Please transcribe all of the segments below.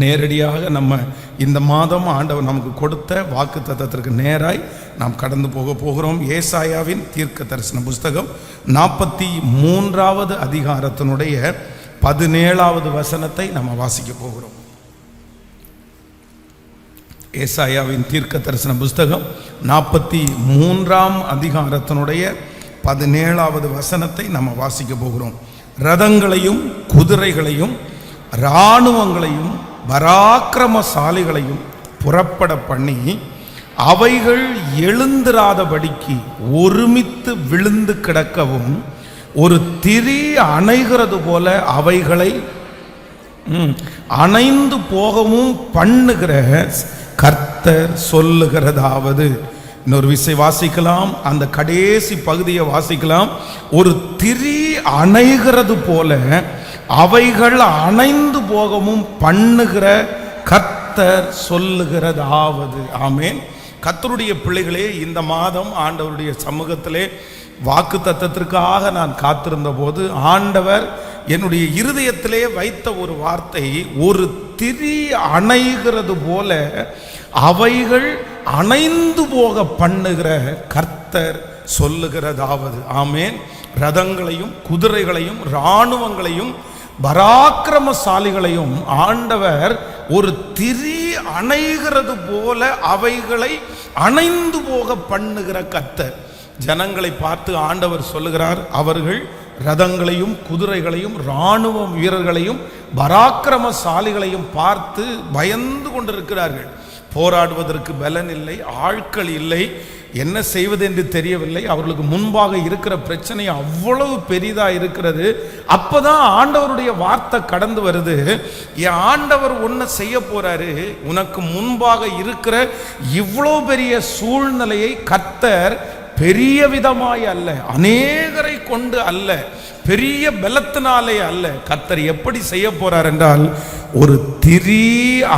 நேரடியாக நம்ம இந்த மாதம் ஆண்டவர் நமக்கு கொடுத்த வாக்குத்தத்தத்திற்கு நேராய் நாம் கடந்து போகிறோம். ஏசாயாவின் தீர்க்க தரிசன புஸ்தகம் 43வது அதிகாரத்தினுடைய 17வது வசனத்தை நம்ம வாசிக்க போகிறோம். ஏசாயாவின் தீர்க்க தரிசன புஸ்தகம் 43ஆம் அதிகாரத்தினுடைய 17வது வசனத்தை நம்ம வாசிக்க போகிறோம். ரதங்களையும் குதிரைகளையும் இராணுவங்களையும் பராக்கிரமசாலிகளையும் புறப்பட பண்ணி அவைகள் எழுந்திராதபடிக்கு ஒருமித்து விழுந்து கிடக்கவும் ஒரு திரி அணைகிறது போல அவைகளை அணைந்து போகவும் பண்ணுகிற கர்த்தர் சொல்லுகிறதாவது. இன்னொரு விசை வாசிக்கலாம், அந்த கடைசி பகுதியை வாசிக்கலாம். ஒரு திரி அணைகிறது போல அவைகள் அணைந்து போகவும் பண்ணுகிற கர்த்தர் சொல்லுகிறதாவது. ஆமென். கர்த்தருடைய பிள்ளைகளே, இந்த மாதம் ஆண்டவருடைய சமூகத்திலே வாக்கு தத்தத்திற்காக நான் காத்திருந்த போது ஆண்டவர் என்னுடைய இருதயத்திலே வைத்த ஒரு வார்த்தை, ஒரு திரி அணைகிறது போல அவைகள் அணைந்து போக பண்ணுகிற கர்த்தர் சொல்லுகிறதாவது. ஆமென். ரதங்களையும் குதிரைகளையும் இராணுவங்களையும் பராக்கிரமசாலிகளையும் ஆண்டவர் ஒரு திரி அணைகிறது போல அவைகளை அணைந்து போக பண்ணுகிற கர்த்தர். ஜனங்களை பார்த்து ஆண்டவர் சொல்லுகிறார், அவர்கள் ரதங்களையும் குதிரைகளையும் இராணுவ வீரர்களையும் பராக்கிரமசாலிகளையும் பார்த்து பயந்து கொண்டிருக்கிறார்கள். போராடுவதற்கு பலன் இல்லை, ஆட்கள் இல்லை, என்ன செய்வது என்று தெரியவில்லை. அவர்களுக்கு முன்பாக இருக்கிற பிரச்சனை அவ்வளவு பெரிதா இருக்கிறது. அப்பதான் ஆண்டவருடைய வார்த்தை கடந்து வருது, என் ஆண்டவர் ஒன்ன செய்ய போறாரு, உனக்கு முன்பாக இருக்கிற இவ்வளவு பெரிய சூழ்நிலையை கர்த்தர் பெரிய விதமாய் அல்ல, அநேகரை கொண்டு அல்ல, பெரிய பலத்தினாலே அல்ல, கர்த்தர் எப்படி செய்ய போறார் என்றால் ஒரு திரி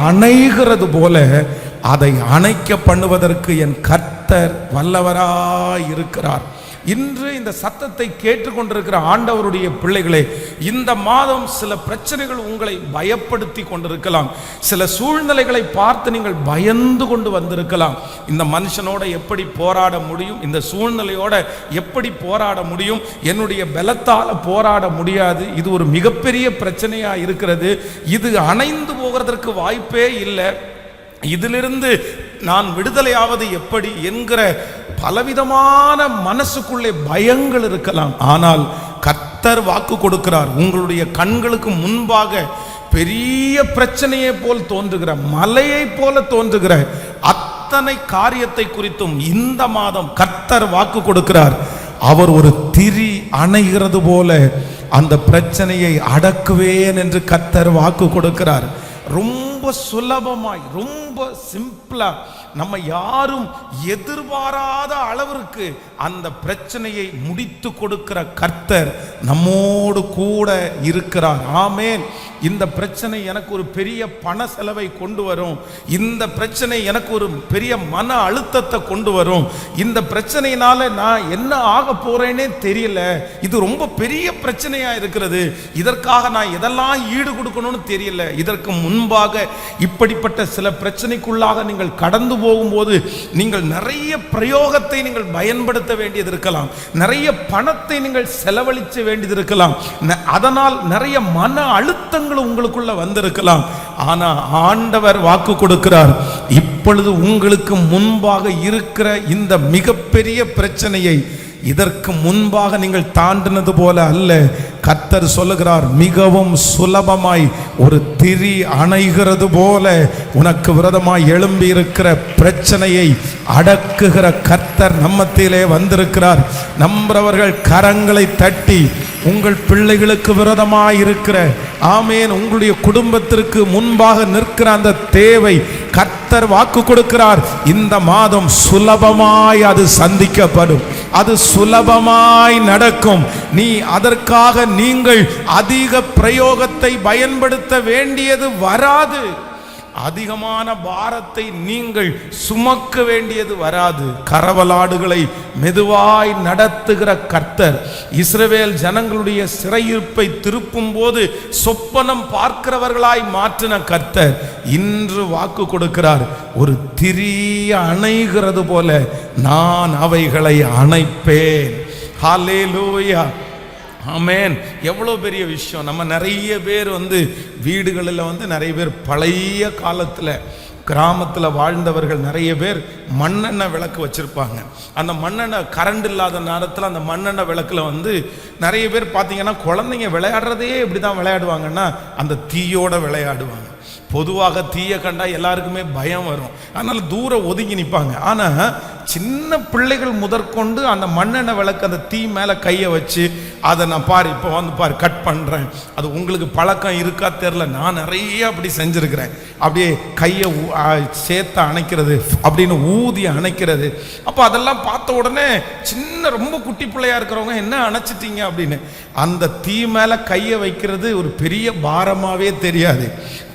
அணைகிறது போல அதை அணைக்க பண்ணுவதற்கு என் கர்த்தர் வல்லவராய் இருக்கிறார். இன்று இந்த சத்தத்தை கேட்டுக்கொண்டிருக்கிற ஆண்டவருடைய பிள்ளைகளே, இந்த மாதம் சில பிரச்சனைகள் உங்களை பயப்படுத்தி கொண்டிருக்கலாம். சில சூழ்நிலைகளை பார்த்து நீங்கள் பயந்து கொண்டு வந்திருக்கலாம். இந்த மனுஷனோட எப்படி போராட முடியும், இந்த சூழ்நிலையோட எப்படி போராட முடியும், என்னுடைய பலத்தால் போராட முடியாது, இது ஒரு மிகப்பெரிய பிரச்சனையா இருக்கிறது, இது அணைந்து போகிறதற்கு வாய்ப்பே இல்லை, இதிலிருந்து நான் விடுதலையாவது எப்படி என்கிற பலவிதமான மனசுக்குள்ளே பயங்கள் இருக்கலாம். ஆனால் கர்த்தர் வாக்கு கொடுக்கிறார், உங்களுடைய கண்களுக்கு முன்பாக பெரிய பிரச்சனையை போல் தோன்றுகிற, மலையை போல தோன்றுகிற அத்தனை காரியத்தை குறித்தும் இந்த மாதம் கர்த்தர் வாக்கு கொடுக்கிறார். அவர் ஒரு திரி அணைகிறது போல அந்த பிரச்சனையை அடக்குவேன் என்று கர்த்தர் வாக்கு கொடுக்கிறார். ரொம்ப சுலபமாய், ரொம்ப சிம்பிளா, நம்ம யாரும் எதிர்பாராத அளவிற்கு அந்த பிரச்சனையை முடித்து கொடுக்கிற கர்த்தர் நம்மோடு கூட இருக்கிறார். ஆமென். இந்த பிரச்சனை எனக்கு ஒரு பெரிய பண செலவை கொண்டு வரும், இந்த பிரச்சனை எனக்கு ஒரு பெரிய மன அழுத்தத்தை கொண்டு வரும், இந்த பிரச்சனையினால நான் என்ன ஆக போறேனே தெரியல, இது ரொம்ப பெரிய பிரச்சனையா இருக்கிறது, இதற்காக நான் எதெல்லாம் ஈடு கொடுக்கணும்னு தெரியல. இதற்கு முன்பாக இப்படிப்பட்ட சில பிரச்சனைக்குள்ளாக நீங்கள் கடந்து போகும்போது நீங்கள் நிறைய பிரயோகத்தை நீங்கள் பயன்படுத்த வேண்டியது இருக்கலாம், நிறைய பணத்தை நீங்கள் செலவழிக்க வேண்டியது இருக்கலாம், அதனால் நிறைய மன அழுத்தங்கள் உங்களுக்குள்ள வந்திருக்கலாம். ஆனா ஆண்டவர் வாக்கு கொடுக்கிறார், இப்பொழுது உங்களுக்கு முன்பாக இருக்கிற இந்த மிகப்பெரிய பிரச்சனையை இதற்கு முன்பாக நீங்கள் தாண்டினது போல அல்ல, கர்த்தர் சொல்லுகிறார், மிகவும் சுலபமாய் ஒரு திரி அணைகிறது போல உனக்கு விரோதமாய் எழும்பி இருக்கிற பிரச்சனையை அடக்குகிற கர்த்தர் நம்மத்திலே வந்திருக்கிறார். நம்புறவர்கள் கரங்களை தட்டி உங்கள் பிள்ளைகளுக்கு விரோதமாய் இருக்கிற, ஆமேன், உங்களுடைய குடும்பத்திற்கு முன்பாக நிற்கிற அந்த தேவை கர்த்தர் வாக்கு கொடுக்கிறார். இந்த மாதம் சுலபமாய் அது சந்திக்கப்படும், அது சுலபமாய் நடக்கும். நீ அதற்காக நீங்கள் அதிக பிரயோகத்தை பயன்படுத்த வேண்டியது வராது. அதிகமான பாரத்தை நீங்கள் சுமக்க வேண்டியது வராது. கரவலாடுகளை மெதுவாய் நடத்துகிற கர்த்தர் இஸ்ரவேல் ஜனங்களுடைய சிறையிருப்பை திருப்பும் போது சொப்பனம் பார்க்கிறவர்களாய் மாற்றின கர்த்தர் இன்று வாக்கு கொடுக்கிறார். ஒரு திரிய அணைகிறது போல நான் அவைகளை அணைப்பேன். ஹல்லேலூயா, ஆமென். எவ்வளோ பெரிய விஷயம். நம்ம நிறைய பேர் வீடுகளில் நிறைய பேர் பழைய காலத்தில் கிராமத்தில் வாழ்ந்தவர்கள் நிறைய பேர் மண்ணெண்ணெய் விளக்கு வச்சுருப்பாங்க. அந்த மண்ணெண்ணெய் கரண்ட் இல்லாத நேரத்தில் அந்த மண்ணெண்ணெய் விளக்கில் நிறைய பேர் பார்த்தீங்கன்னா குழந்தைங்க விளையாடுறதே எப்படி தான் விளையாடுவாங்கன்னா அந்த தீயோட விளையாடுவாங்க. பொதுவாக தீயை கண்டா எல்லாருக்குமே பயம் வரும், அதனால தூரம் ஒதுங்கி நிற்பாங்க. ஆனால் சின்ன பிள்ளைகள் முதற்கொண்டு அந்த மண்ணெண்ணெய் விளக்கு அந்த தீ மேலே கையை வச்சு அதை நான் இப்போ கட் பண்ணுறேன். அது உங்களுக்கு பழக்கம் இருக்கா தெரில, நான் நிறைய அப்படி செஞ்சுருக்கிறேன். அப்படியே கையை சேர்த்து அணைக்கிறது, அப்படின்னு ஊதி அணைக்கிறது. அப்போ அதெல்லாம் பார்த்த உடனே சின்ன ரொம்ப குட்டி பிள்ளையா இருக்கிறவங்க என்ன அணைச்சிட்டீங்க அப்படின்னு அந்த தீ மேலே கையை வைக்கிறது ஒரு பெரிய பாரமாகவே தெரியாது.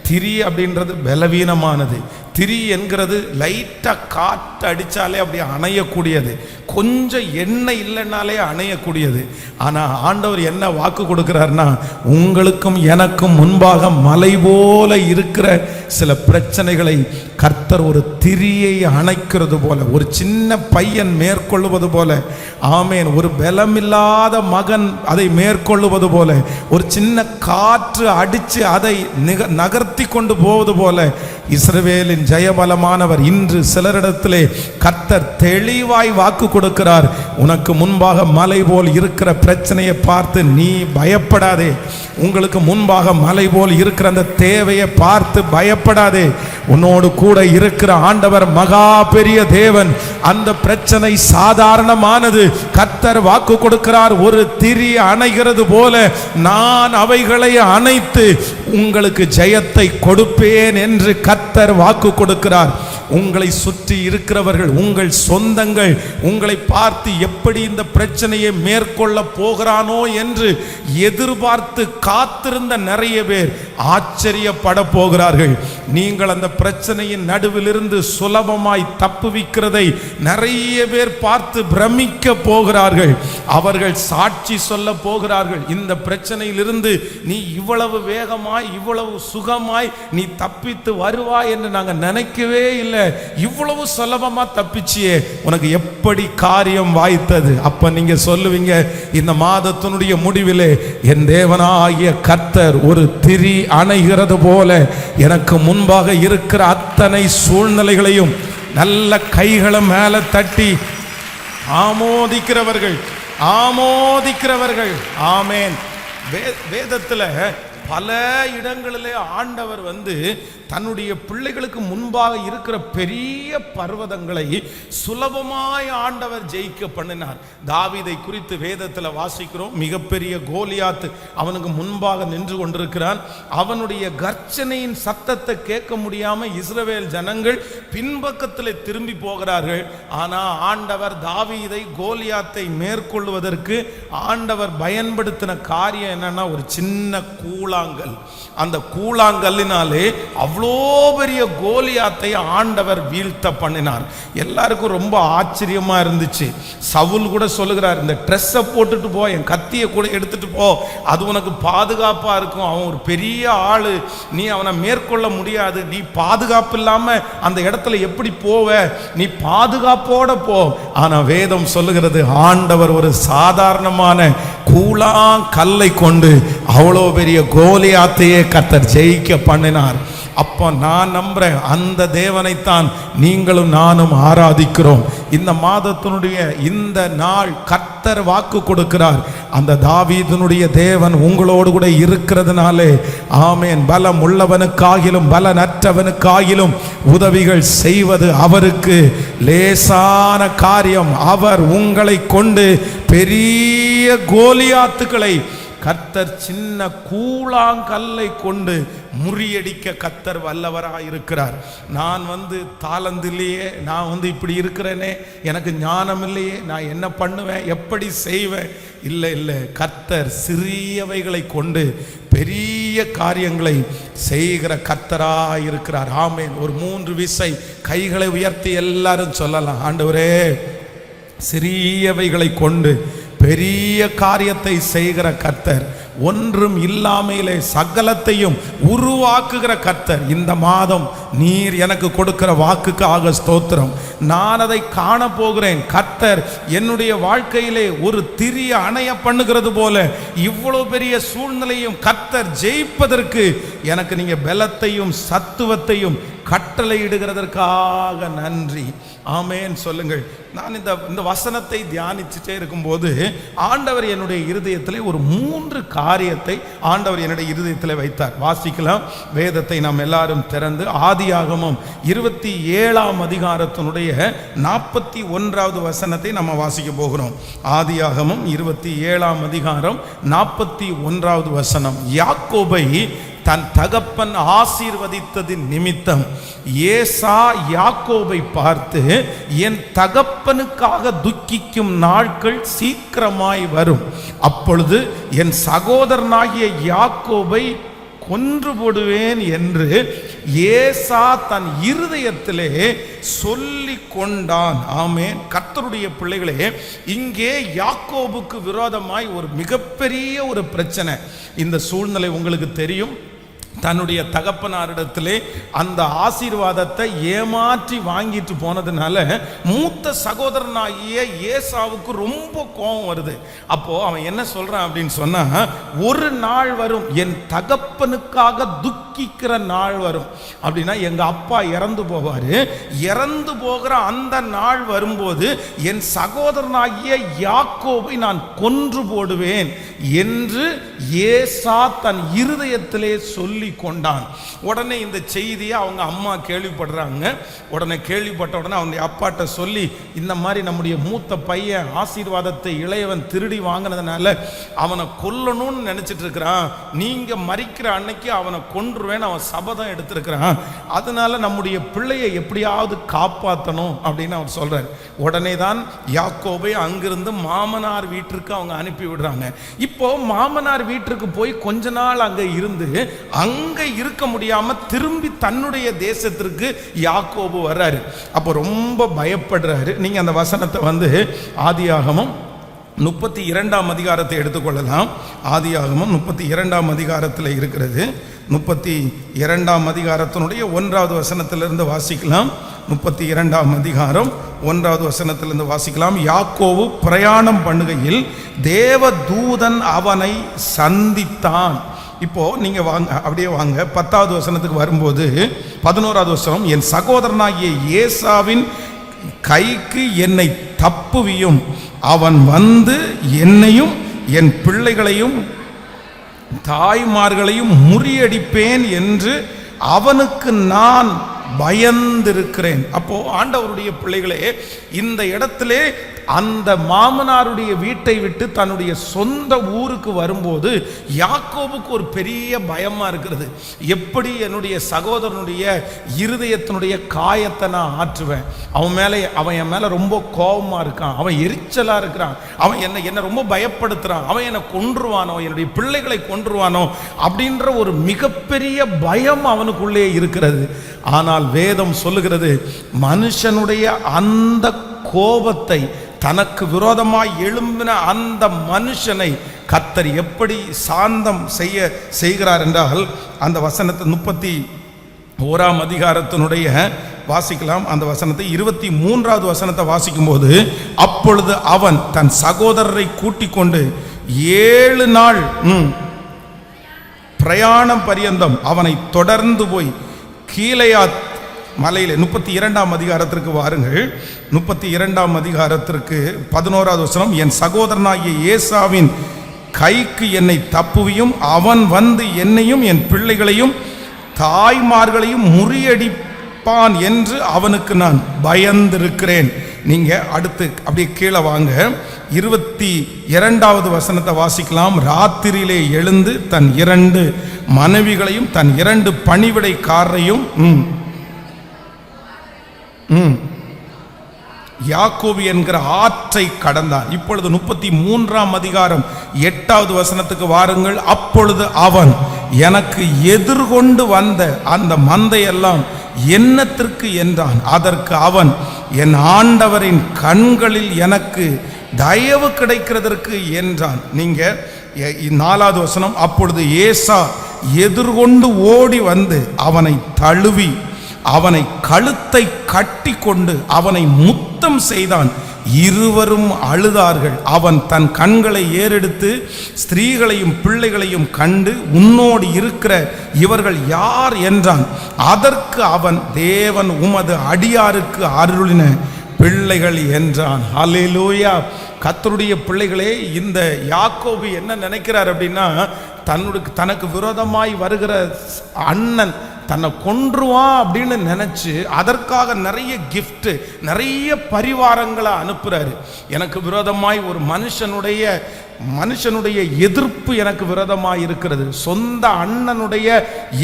திரி அப்படின்றது பலவீனமானது. திரி என்கிறது லைட்டாக காற்று அடித்தாலே அப்படியே அணையக்கூடியது, கொஞ்சம் எண்ணெய் இல்லைன்னாலே அணையக்கூடியது. ஆனால் ஆண்டவர் என்ன வாக்கு கொடுக்கிறார்னா, உங்களுக்கும் எனக்கும் முன்பாக மலை போல இருக்கிற சில பிரச்சனைகளை கர்த்தர் ஒரு திரியை அணைக்கிறது போல, ஒரு சின்ன பையன் மேற்கொள்ளுவது போல, ஆமேன், ஒரு பலமில்லாத மகன் அதை மேற்கொள்ளுவது போல, ஒரு சின்ன காற்று அடித்து அதை நகர்த்தி கொண்டு போவது போல இஸ்ரவேலின் ஜெயபலமானவர் இன்று சிலரிடத்திலே கர்த்தர் தெளிவாய் வாக்கு கொடுக்கிறார். உனக்கு முன்பாக மலை போல் இருக்கிற பிரச்சனையை பார்த்து நீ பயப்படாதே. உங்களுக்கு முன்பாக மலை போல் இருக்கிற அந்த தேவையை பார்த்து பயப்படாதே. உன்னோடு கூட இருக்கிற ஆண்டவர் மகா பெரிய தேவன். அந்த பிரச்சனை சாதாரணமானது. கர்த்தர் வாக்கு கொடுக்கிறார், ஒரு திரி அணைகிறது போல நான் அவைகளை அணைத்து உங்களுக்கு ஜெயத்தை கொடுப்பேன் என்று கர்த்தர் வாக்கு கொடுக்கிறார். உங்களை சுற்றி இருக்கிறவர்கள், உங்கள் சொந்தங்கள் உங்களை பார்த்து எப்படி இந்த பிரச்சனையை மேற்கொள்ள போகிறானோ என்று எதிர்பார்த்து காத்திருந்த நிறைய பேர் ஆச்சரியப்பட போகிறார்கள். நீங்கள் அந்த பிரச்சனையின் நடுவிலிருந்து சுலபமாய் தப்புவிக்கிறதை நிறைய பேர் பார்த்து பிரமிக்க போகிறார்கள். அவர்கள் சாட்சி சொல்ல போகிறார்கள், இந்த பிரச்சனையிலிருந்து நீ இவ்வளவு வேகமாய் இவ்வளவு சுகமாய் நீ தப்பித்து வருவாய் என்று நாங்கள் நினைக்கவே இல்லை, இவ்வளவு சுலபமா தப்பிச்சியே, உனக்கு எப்படி காரியம் வாய்த்தது? அப்ப நீங்க சொல்லுவீங்க, இந்த மாதத்தினுடைய முடிவிலே என் தேவனாகிய கர்த்தர் ஒரு திரி அணைகிறது போல எனக்கு முன்பாக இருக்கிற அத்தனை சூழ்நிலைகளையும் நல்ல கைகளை மேல தட்டி ஆமோதிக்கிறவர்கள், ஆமேன். வேதத்தில் பல இடங்களிலே ஆண்டவர் தன்னுடைய பிள்ளைகளுக்கு முன்பாக இருக்கிற பெரிய பர்வதங்களை சுலபமாய் ஆண்டவர் ஜெயிக்க பண்ணினார். தாவீதை குறித்து வேதத்தில் வாசிக்கிறோம். மிகப்பெரிய கோலியாத் அவனுக்கு முன்பாக நின்று கொண்டிருக்கிறான். அவனுடைய கர்ச்சனையின் சத்தத்தை கேட்க முடியாம இஸ்ரவேல் ஜனங்கள் பின்பக்கத்தில் திரும்பி போகிறார்கள். ஆனால் ஆண்டவர் தாவீதை கோலியாத்தை மேற்கொள்வதற்கு ஆண்டவர் பயன்படுத்தின காரியம் என்னன்னா, ஒரு சின்ன கூழாங்கல். அந்த கூழாங்கல்லினாலே அவ்வளோ பெரிய கோலியாத்தை ஆண்டவர் வீழ்த்த பண்ணினார். எல்லாருக்கும் ரொம்ப ஆச்சரியமா இருந்துச்சு. சவுல் கூட சொல்லுகிறார், இந்த ட்ரெஸ்ஸை போட்டுட்டு போ, என் கத்தியை கூட எடுத்துட்டு போ, அது உனக்கு பாதுகாப்பா இருக்கும். அவன் ஒரு பெரிய ஆளு, நீ அவனை மேற்கொள்ள முடியாது, நீ பாதுகாப்பு இல்லாம அந்த இடத்துல எப்படி போவ, நீ பாதுகாப்போட போ. ஆனா வேதம் சொல்லுகிறது, ஆண்டவர் ஒரு சாதாரணமான கூழாங்கல்லை கொண்டு அவ்வளோ பெரிய கோலியாத்தையே கர்த்தர் ஜெயிக்க பண்ணினார். அப்போ நான் நம்புறேன், அந்த தேவனைத்தான் நீங்களும் நானும் ஆராதிக்கிறோம். இந்த மாதத்தினுடைய இந்த நாள் கர்த்தர் வாக்கு கொடுக்கிறார், அந்த தாவீதினுடைய தேவன் உங்களோடு கூட இருக்கிறதுனாலே ஆமேன், பலம் உள்ளவனுக்காகிலும் பலனற்றவனுக்காகிலும் உதவிகள் செய்வது அவருக்கு லேசான காரியம். அவர் உங்களை கொண்டு பெரிய கோலியாத்துக்களை கர்த்தர் சின்ன கூழாங்கல்லை கொண்டு முறியடிக்க கர்த்தர் வல்லவராக இருக்கிறார். நான் தாளந்து இல்லையே, நான் இப்படி இருக்கிறேனே, எனக்கு ஞானம் இல்லையே, நான் என்ன பண்ணுவேன், எப்படி செய்வேன்? இல்லை, கர்த்தர் சிறியவைகளை கொண்டு பெரிய பெரிய காரியங்களை செய்கிற கர்த்தராய் இருக்கிறார். ஆமென். ஒரு 3 விசை கைகளை உயர்த்தி எல்லாரும் சொல்லலாம், ஆண்டவரே சிறியவைகளை கொண்டு பெரிய காரியத்தை செய்கிற கர்த்தர், ஒன்றும் இல்லாமலே சகலத்தையும் உருவாக்குகிற கர்த்தர். இந்த மாதம் நீர் எனக்கு கொடுக்கிற வாக்குக்காக ஸ்தோத்திரம். நான் அதை காண போகிறேன். கர்த்தர் என்னுடைய வாழ்க்கையிலே ஒரு திரிய அணைய பண்ணுகிறது போல இவ்வளவு பெரிய சூழ்நிலையும் கர்த்தர் ஜெயிப்பதற்கு எனக்கு நீங்க பலத்தையும் சத்துவத்தையும் கட்டளையிடுகிறதற்காக நன்றி. ஆமென் சொல்லுங்கள். நான் இந்த வசனத்தை தியானிச்சுட்டே இருக்கும்போது ஆண்டவர் என்னுடைய இருதயத்திலே ஒரு 3 காரியத்தை ஆண்டவர் என்னுடைய இருதயத்தில் வைத்தார். வாசிக்கலாம். வேதத்தை நாம் எல்லாரும் திறந்து ஆதியாகமம் 27ஆம் அதிகாரத்தினுடைய 41வது வசனத்தை நம்ம வாசிக்க போகிறோம். ஆதியாகமம் 27ஆம் அதிகாரம் 41வது வசனம். யாக்கோபை தன் தகப்பன் ஆசீர்வதித்ததின் நிமித்தம் ஏசா யாக்கோபை பார்த்து, என் தகப்பனுக்காக துக்கிக்கும் நாட்கள் சீக்கிரமாய் வரும், அப்பொழுது என் சகோதரனாகிய யாக்கோபை கொன்று போடுவேன் என்று ஏசா தன் இருதயத்திலே சொல்லி கொண்டான். ஆமென். கர்த்தருடைய பிள்ளைகளே, இங்கே யாக்கோபுக்கு விரோதமாய் ஒரு மிகப்பெரிய ஒரு பிரச்சனை. இந்த சூழ்நிலை உங்களுக்கு தெரியும். தன்னுடைய தகப்பனாரிடத்திலே அந்த ஆசீர்வாதத்தை ஏமாற்றி வாங்கிட்டு போனதுனால மூத்த சகோதரனாகிய ஏசாவுக்கு ரொம்ப கோபம் வருது. அப்போ அவன் என்ன சொல்றான் அப்படின்னு சொன்னா, ஒரு நாள் வரும் என் தகப்பனுக்காக துக்கிக்கிற நாள் வரும். அப்படின்னா எங்க அப்பா இறந்து போவாரு, இறந்து போகிற அந்த நாள் வரும்போது என் சகோதரனாகிய யாக்கோபை நான் கொன்று போடுவேன் என்று ஏசா தன் இருதயத்திலே சொல்லி கொண்டான். உடனே இந்த செய்தியை அவங்க அம்மா கேள்விப்படுறாங்க. உடனே கேள்விப்பட்ட உடனே அவங்க அப்பாட்ட சொல்லி, இந்த மாதிரி நம்முடைய மூத்த பையன் ஆசீர்வாதத்தை இளையவன் திருடி வாங்கினதுனால அவனை கொல்லணும்னு நினைச்சிட்டு இருக்கிறான், நீங்க மரிக்கிற அன்னைக்கு அவனை கொன்றுவேன் அவன் சபதம் எடுத்திருக்கிறான், அதனால நம்முடைய பிள்ளையை எப்படியாவது காப்பாற்றணும் அப்படின்னு அவர் சொல்றார். உடனே தான் யாக்கோபை அங்கிருந்து மாமனார் வீட்டிற்கு அவங்க அனுப்பி விடுறாங்க. இப்போ மாமனார் வீட்டிற்கு போய் கொஞ்ச நாள் அங்க இருந்து அங்க இருக்க முடியாம திரும்பி தன்னுடைய தேசத்திற்கு யாக்கோபு வர்றாரு. அப்போ ரொம்ப பயப்படுறாரு. நீங்க அந்த வசனத்தை ஆதியாகமம் 32ஆம் அதிகாரத்தை எடுத்துக்கொள்ளலாம். ஆதியாகமம் 32ஆம் அதிகாரத்தில் இருக்கிறது. 32ஆம் அதிகாரத்தினுடைய 1வது வசனத்திலிருந்து வாசிக்கலாம். 32ஆம் அதிகாரம் 1வது வசனத்திலிருந்து வாசிக்கலாம். யாக்கோபு பிரயாணம் பண்ணுகையில் தேவதூதன் அவனை சந்தித்தான். இப்போ நீங்க வாங்க, அப்படியே வாங்க 10வது வசனத்துக்கு வரும்போது 11வது வசனம், என் சகோதரனாகிய ஏசாவின் கைக்கு என்னை தப்புவியும், அவன் வந்து என்னையும் என் பிள்ளைகளையும் தாய்மார்களையும் முறியடிப்பேன் என்று அவனுக்கு நான் பயந்திருக்கிறேன். அப்போ ஆண்டவருடைய பிள்ளைகளே, இந்த இடத்திலே அந்த மாமனாருடைய வீட்டை விட்டு தன்னுடைய சொந்த ஊருக்கு வரும்போது யாக்கோபுக்கு ஒரு பெரிய பயமா இருக்கிறது. எப்படி என்னுடைய சகோதரனுடைய இருதயத்தினுடைய காயத்தை நான் ஆற்றுவேன்? அவன் என் மேல ரொம்ப கோபமா இருக்கான், அவன் எரிச்சலா இருக்கிறான், அவன் என்ன ரொம்ப பயப்படுத்துறான், அவன் என்னை கொன்றுவானோ, என்னுடைய பிள்ளைகளை கொன்றுவானோ அப்படின்ற ஒரு மிகப்பெரிய பயம் அவனுக்குள்ளே இருக்கிறது. ஆனால் வேதம் சொல்லுகிறது, மனுஷனுடைய அந்த கோபத்தை, தனக்கு விரோதமாய் எழும்பின அந்த மனுஷனை கர்த்தர் எப்படி சாந்தம் செய்கிறார் என்றால், அந்த வசனத்தை 31ஆம் அதிகாரத்தினுடைய வாசிக்கலாம். அந்த வசனத்தை 23வது வசனத்தை வாசிக்கும் போது, அப்பொழுது அவன் தன் சகோதரரை கூட்டிக் கொண்டு 7 நாள் பிரயாணம் பரியந்தம் அவனை தொடர்ந்து போய் கீலேயாத் மலையில் 32ஆம் அதிகாரத்திற்கு வாருங்கள். 32ஆம் அதிகாரத்திற்கு 11வது வசனம், என் சகோதரனாகிய ஏசாவின் கைக்கு என்னை தப்புவியும், அவன் வந்து என்னையும் என் பிள்ளைகளையும் தாய்மார்களையும் முறியடிப்பான் என்று அவனுக்கு நான் பயந்திருக்கிறேன். நீங்க அடுத்து அப்படியே கீழே வாங்க, 22வது வசனத்தை வாசிக்கலாம். ராத்திரியிலே எழுந்து தன் 2 மனைவிகளையும் தன் 2 பணிவிடைக்காரரையும் யாக்கோபு என்கிற ஆற்றை கடந்தான். இப்பொழுது 33ஆம் அதிகாரம் 8வது வசனத்துக்கு வாருங்கள். அப்பொழுது அவன், எனக்கு எதிர்கொண்டு வந்த அந்த மந்தையெல்லாம் என்னத்திற்கு என்றான். அதற்கு அவன், என் ஆண்டவரின் கண்களில் எனக்கு தயவு கிடைக்கிறதற்கு என்றான். நீங்க 4வது வசனம், அப்பொழுது ஏசா எதிர்கொண்டு ஓடி வந்து அவனை தழுவி அவனை கழுத்தை கட்டி கொண்டு அவனை முத்தம் செய்தான். இருவரும் அழுதார்கள். அவன் தன் கண்களை ஏறெடுத்து ஸ்திரீகளையும் பிள்ளைகளையும் கண்டு, உன்னோடு இருக்கிற இவர்கள் யார் என்றான். அதற்கு அவன், தேவன் உமது அடியாருக்கு அருளின பிள்ளைகள் என்றான். ஹல்லேலூயா. கர்த்தருடைய பிள்ளைகளே, இந்த யாக்கோபு என்ன நினைக்கிறார் அப்படின்னா, தனக்கு விரோதமாய் வருகிற அண்ணன் தன்னை கொன்றுவான் அப்படின்னு நினைச்சு அதற்காக நிறைய கிஃப்ட், நிறைய பரிவாரங்களை அனுப்புறாரு. எனக்கு விரோதமாய் ஒரு மனுஷனுடைய எதிர்ப்பு எனக்கு விரோதமாய் இருக்கிறது. சொந்த அண்ணனுடைய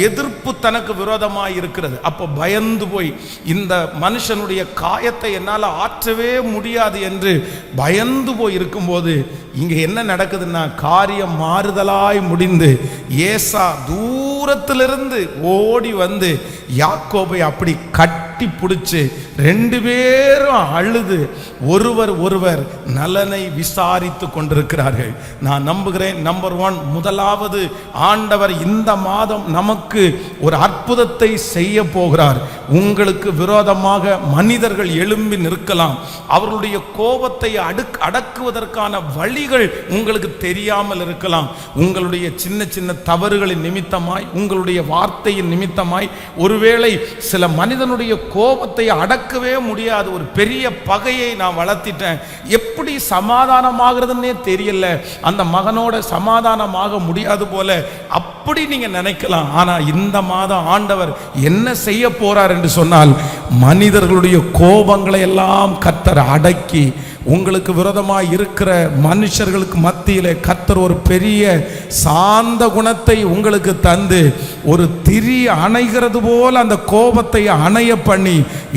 எதிர்ப்பு தனக்கு விரோதமாய் இருக்கிறது. அப்போ பயந்து போய் இந்த மனுஷனுடைய காயத்தை என்னால் ஆற்றவே முடியாது என்று பயந்து போய் இருக்கும்போது இங்க என்ன நடக்குதுன்னா, காரியம் மாறுதலாய் முடிந்து ஏசா தூரத்திலிருந்து ஓடி வந்து யாக்கோபை அப்படி கட்டி பிடிச்சு 2 பேரும் அழுது ஒருவர் நலனை விசாரித்து கொண்டிருக்கிறார்கள். நான் நம்புகிறேன், நம்பர் 1, முதலாவது ஆண்டவர் இந்த மாதம் நமக்கு ஒரு அற்புதத்தை செய்ய போகிறார். உங்களுக்கு விரோதமாக மனிதர்கள் எழும்பி நிற்கலாம். அவர்களுடைய கோபத்தை அடக்குவதற்கான வழிகள் உங்களுக்கு தெரியாமல் இருக்கலாம். உங்களுடைய சின்ன சின்ன தவறுகளின் நிமித்தமாய், உங்களுடைய வார்த்தையின் நிமித்தமாய், ஒருவேளை சில மனிதனுடைய கோபத்தை அடக்கவே முடியாது. ஒரு பெரிய பகையை நான் வளர்த்திட்டேன், எப்படி சமாதானமாகிறதுன்னே தெரியல, அந்த மகனோட சமாதானமாக முடியாது போல அப்படி நீங்க நினைக்கலாம். ஆனா இந்த மாதம் ஆண்டவர் என்ன செய்ய போறார் என்று சொன்னால், மனிதர்களுடைய கோபங்களை எல்லாம் கர்த்தர் அடக்கி, உங்களுக்கு விரோதமாய் இருக்கிற மனுஷர்களுக்கு மத்தியிலே கர்த்தர் ஒரு பெரிய சாந்த குணத்தை உங்களுக்கு தந்து, ஒரு திரி அணைகிறது போல அந்த கோபத்தை அணைய பண்ணி,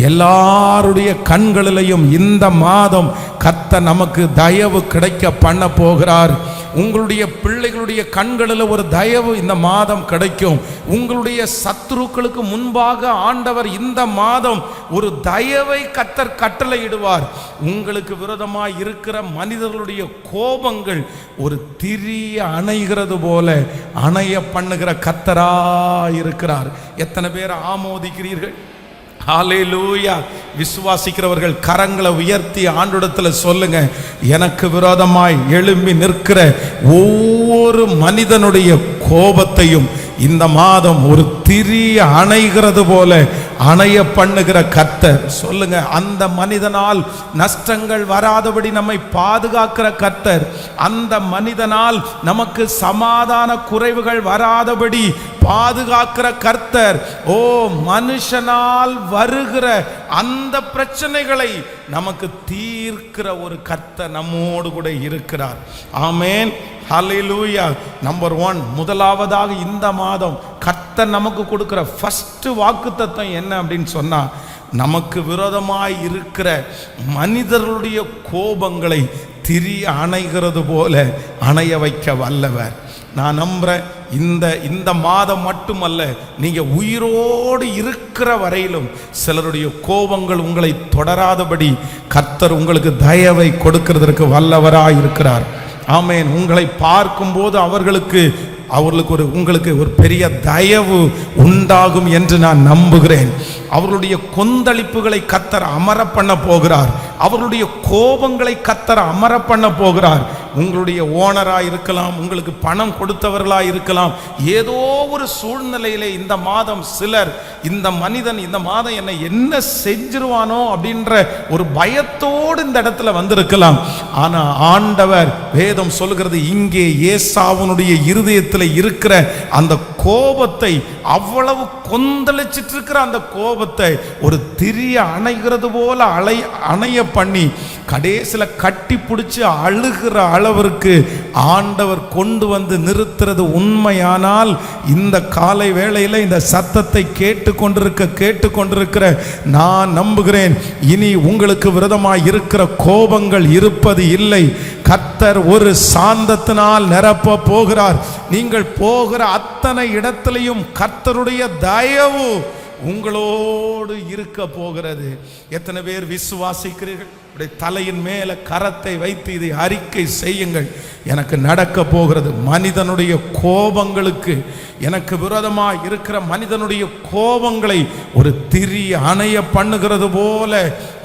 எல்லாருடைய கண்களிலையும் இந்த மாதம் கர்த்தர் நமக்கு தயவு கிடைக்க பண்ண போகிறார். உங்களுடைய பிள்ளைகளுடைய கண்களில் ஒரு தயவு இந்த மாதம் கிடைக்கும். உங்களுடைய சத்துருக்களுக்கு முன்பாக ஆண்டவர் இந்த மாதம் ஒரு தயவை கர்த்தர் கட்டளையிடுவார். உங்களுக்கு விரோதமாய் இருக்கிற மனிதர்களுடைய கோபங்கள் ஒரு திரி அணைகிறது போல அணைய பண்ணுகிற கர்த்தராய் இருக்கிறார். எத்தனை பேர் ஆமோதிக்கிறீர்கள்? ஹல்லேலூயா. விசுவாசிக்கிறவர்கள் கரங்களை உயர்த்தி ஆண்டவரிடத்தில் சொல்லுங்க, எனக்கு விரோதமாய் எழும்பி நிற்கிற ஒவ்வொரு மனிதனுடைய கோபத்தையும் இந்த மாதம் ஒரு திரி அணைகிறது போல அணைய பண்ணுகிற கர்த்தர். சொல்லுங்க, அந்த மனிதனால் நஷ்டங்கள் வராதபடி நம்மை பாதுகாக்கிற கர்த்தர், அந்த மனிதனால் நமக்கு சமாதான குறைவுகள் வராதபடி பாதுகாக்கிற கர்த்தர். ஓ, மனுஷனால் வருகிற அந்த பிரச்சனைகளை நமக்கு தீர்க்கிற ஒரு கர்த்தர் நம்மோடு கூட இருக்கிறார். ஆமென், ஹல்லேலூயா. நம்பர் 1, முதலாவதாக இந்த மாதம் கர்த்தர் நமக்கு கொடுக்கிற ஃபர்ஸ்ட் வாக்குத்தத்தம் என்ன அப்படின்னு சொன்னா, நமக்கு விரோதமாய் இருக்கிற மனிதர்களுடைய கோபங்களை திரி அணைகிறது போல அணைய வைக்க வல்லவர். நான் நம்புறேன், இந்த மாதம் மட்டுமல்ல, நீங்க உயிரோடு இருக்கிற வரையிலும் சிலருடைய கோபங்கள் உங்களை தொடராதபடி கர்த்தர் உங்களுக்கு தயவை கொடுக்கிறதற்கு வல்லவராய் இருக்கிறார். ஆமென். உங்களை பார்க்கும்போது உங்களுக்கு ஒரு பெரிய தயவு உண்டாகும் என்று நான் நம்புகிறேன். அவர்களுடைய கொந்தளிப்புகளை கர்த்தர் அமர பண்ண போகிறார். அவர்களுடைய கோபங்களை கர்த்தர் அமர பண்ண போகிறார். உங்களுடைய ஓனராக இருக்கலாம், உங்களுக்கு பணம் கொடுத்தவர்களாக இருக்கலாம். ஏதோ ஒரு சூழ்நிலையிலே இந்த மாதம் சிலர், இந்த மனிதன் இந்த மாதம் என்னை என்ன செஞ்சிருவானோ அப்படின்ற ஒரு பயத்தோடு இந்த இடத்துல வந்திருக்கலாம். ஆனா ஆண்டவர் வேதம் சொல்கிறது, இங்கே ஏசாவுனுடைய இருதயத்தில் இருக்கிற அந்த கோபத்தை, அவ்வளவு கொந்தளிச்சிட்டு இருக்கிற அந்த கோபத்தை ஒரு திரிய அணைகிறது போல அணைய பண்ணி கடைசியில் கட்டி பிடிச்சி அழுகிற அளவிற்கு ஆண்டவர் கொண்டு வந்து நிறுத்துறது உண்மையானால், இந்த காலை வேளையில் இந்த சத்தத்தை கேட்டுக்கொண்டிருக்கிற நான் நம்புகிறேன், இனி உங்களுக்கு விரோதமாய் இருக்கிற கோபங்கள் இருப்பது இல்லை. கர்த்தர் ஒரு சாந்தத்தினால் நிரப்ப போகிறார். நீங்கள் போகிற அத்தனை இடத்திலையும் கர்த்தருடைய தயவு உங்களோடு இருக்க போகிறது. எத்தனை பேர் விசுவாசிக்கிறீர்கள்? தலையின் மேல கரத்தை வைத்து இதை அறிக்கை செய்யுங்கள். எனக்கு நடக்க போகிறது. மனிதனுடைய கோபங்களுக்கு, எனக்கு விரோதமாக இருக்கிற மனிதனுடைய கோபங்களை ஒரு திரி அணைய பண்ணுகிறது போல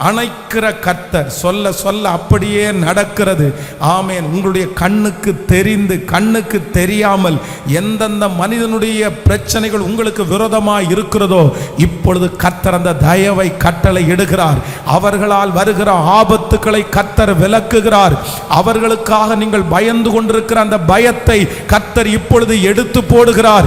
அணைக்கிற கர்த்தர். சொல்ல சொல்ல அப்படியே நடக்கிறது. ஆமேன். உங்களுடைய கண்ணுக்கு தெரிந்து கண்ணுக்கு தெரியாமல் எந்தெந்த மனிதனுடைய பிரச்சனைகள் உங்களுக்கு விரோதமாக இருக்கிறதோ, இப்பொழுது கர்த்தர் அந்த தயவை கட்டளை இடுகிறார். அவர்களால் வருகிற ஆபத்துக்களை கர்த்தர் விலக்குகிறார். அவர்களுக்காக நீங்கள் பயந்து கொண்டிருக்கிற அந்த பயத்தை கர்த்தர் இப்பொழுது எடுத்து போடுகிறார்.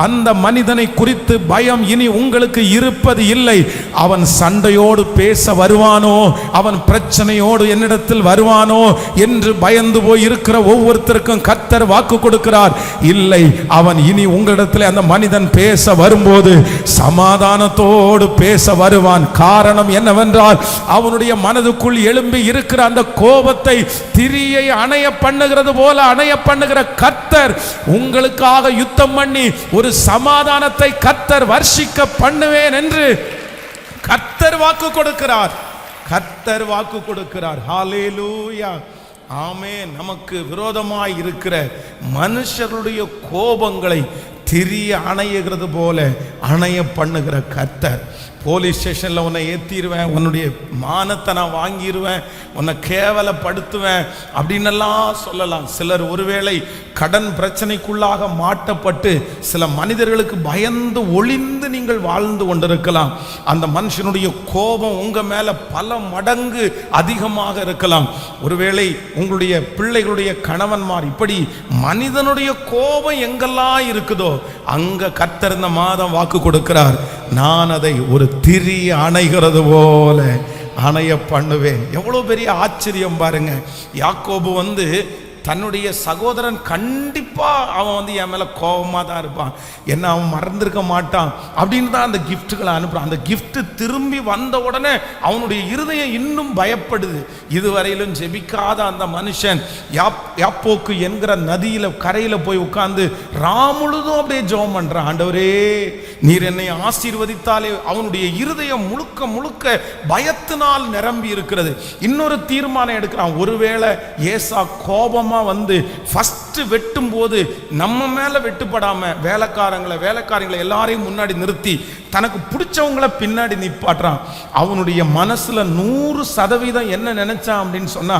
அந்த மனிதனை குறித்து பயம் இனி உங்களுக்கு இருப்பது இல்லை. அவன் சண்டையோடு பேச வருவானோ, அவன் பிரச்சனையோடு என்னிடத்தில் வருவானோ என்று பயந்து போய் இருக்கிற ஒவ்வொருத்தருக்கும் கர்த்தர் வாக்கு கொடுக்கிறார். இல்லை, அவன் இனி உங்களிடத்தில் அந்த மனிதன் பேச வரும்போது சமாதானத்தோடு பேச வருவான். காரணம் என்னவென்றால், அவனுடைய மனதுக்குள் எழும்பி இருக்கிற அந்த கோபத்தை திரியை அணைய பண்ணுகிறது போல அணைய பண்ணுகிற கர்த்தர் உங்களுக்காக யுத்தம் பண்ணி ஒரு சமாதானத்தை கர்த்தர் வர்ஷிக்க பண்ணுவேன் என்று கர்த்தர் வாக்கு கொடுக்கிறார். கர்த்தர் வாக்கு கொடுக்கிறார். ஹல்லேலூயா, ஆமென். நமக்கு விரோதமாய் இருக்கிற மனுஷருடைய கோபங்களை திரிய அணைகிறது போல அணைய பண்ணுகிற கர்த்தர். போலீஸ் ஸ்டேஷனில் உன்னை ஏற்றிடுவேன், உன்னுடைய மானத்தை நான் வாங்கிடுவேன், உன்னை கேவலப்படுத்துவேன் அப்படின்னெல்லாம் சொல்லலாம். சிலர் ஒருவேளை கடன் பிரச்சனைக்குள்ளாக மாட்டப்பட்டு சில மனிதர்களுக்கு பயந்து ஒளிந்து நீங்கள் வாழ்ந்து கொண்டிருக்கலாம். அந்த மனுஷனுடைய கோபம் உங்கள் மேலே பல மடங்கு அதிகமாக இருக்கலாம். ஒருவேளை உங்களுடைய பிள்ளைகளுடைய கணவன்மார், இப்படி மனிதனுடைய கோபம் எங்கெல்லாம் இருக்குதோ அங்கே கர்த்தர் இந்த மாதம் வாக்கு கொடுக்கிறார். நான் அதை ஒரு திரி அணைகிறது போல அணைய பண்ணுவேன். எவ்வளோ பெரிய ஆச்சரியம் பாருங்க. யாக்கோபு தன்னுடைய சகோதரன் கண்டிப்பாக அவன் என் மேலே கோபமாக தான் இருப்பான், என்ன அவன் மறந்துருக்க மாட்டான் அப்படின்னு தான் அந்த கிஃப்ட்டுகளை அனுப்புகிறான். அந்த கிஃப்ட் திரும்பி வந்த உடனே அவனுடைய இருதயம் இன்னும் பயப்படுது. இதுவரையிலும் ஜெபிக்காத அந்த மனுஷன் யாப்போக்கு என்கிற நதியில் கரையில் போய் உட்கார்ந்து ராமுழுதும் அப்படியே ஜெபம் பண்ணுறான். ஆண்டவரே, நீர் என்னை ஆசீர்வதித்தாலே. அவனுடைய இருதயம் முழுக்க முழுக்க பயத்தினால் நிரம்பி இருக்கிறது. இன்னொரு தீர்மானம் எடுக்கிறான். ஒருவேளை ஏசா கோபம் ஃபர்ஸ்ட் வெட்டும் போது நம்ம மேல வெட்டுப்படாம வேலைக்காரங்களை எல்லாரையும் முன்னாடி நிறுத்தி தனக்கு பிடிச்சவங்களை பின்னாடி நிப்பாட்டுறான். அவனுடைய மனசுல 100% என்ன நினைச்சான் அப்படின்னு சொன்னா,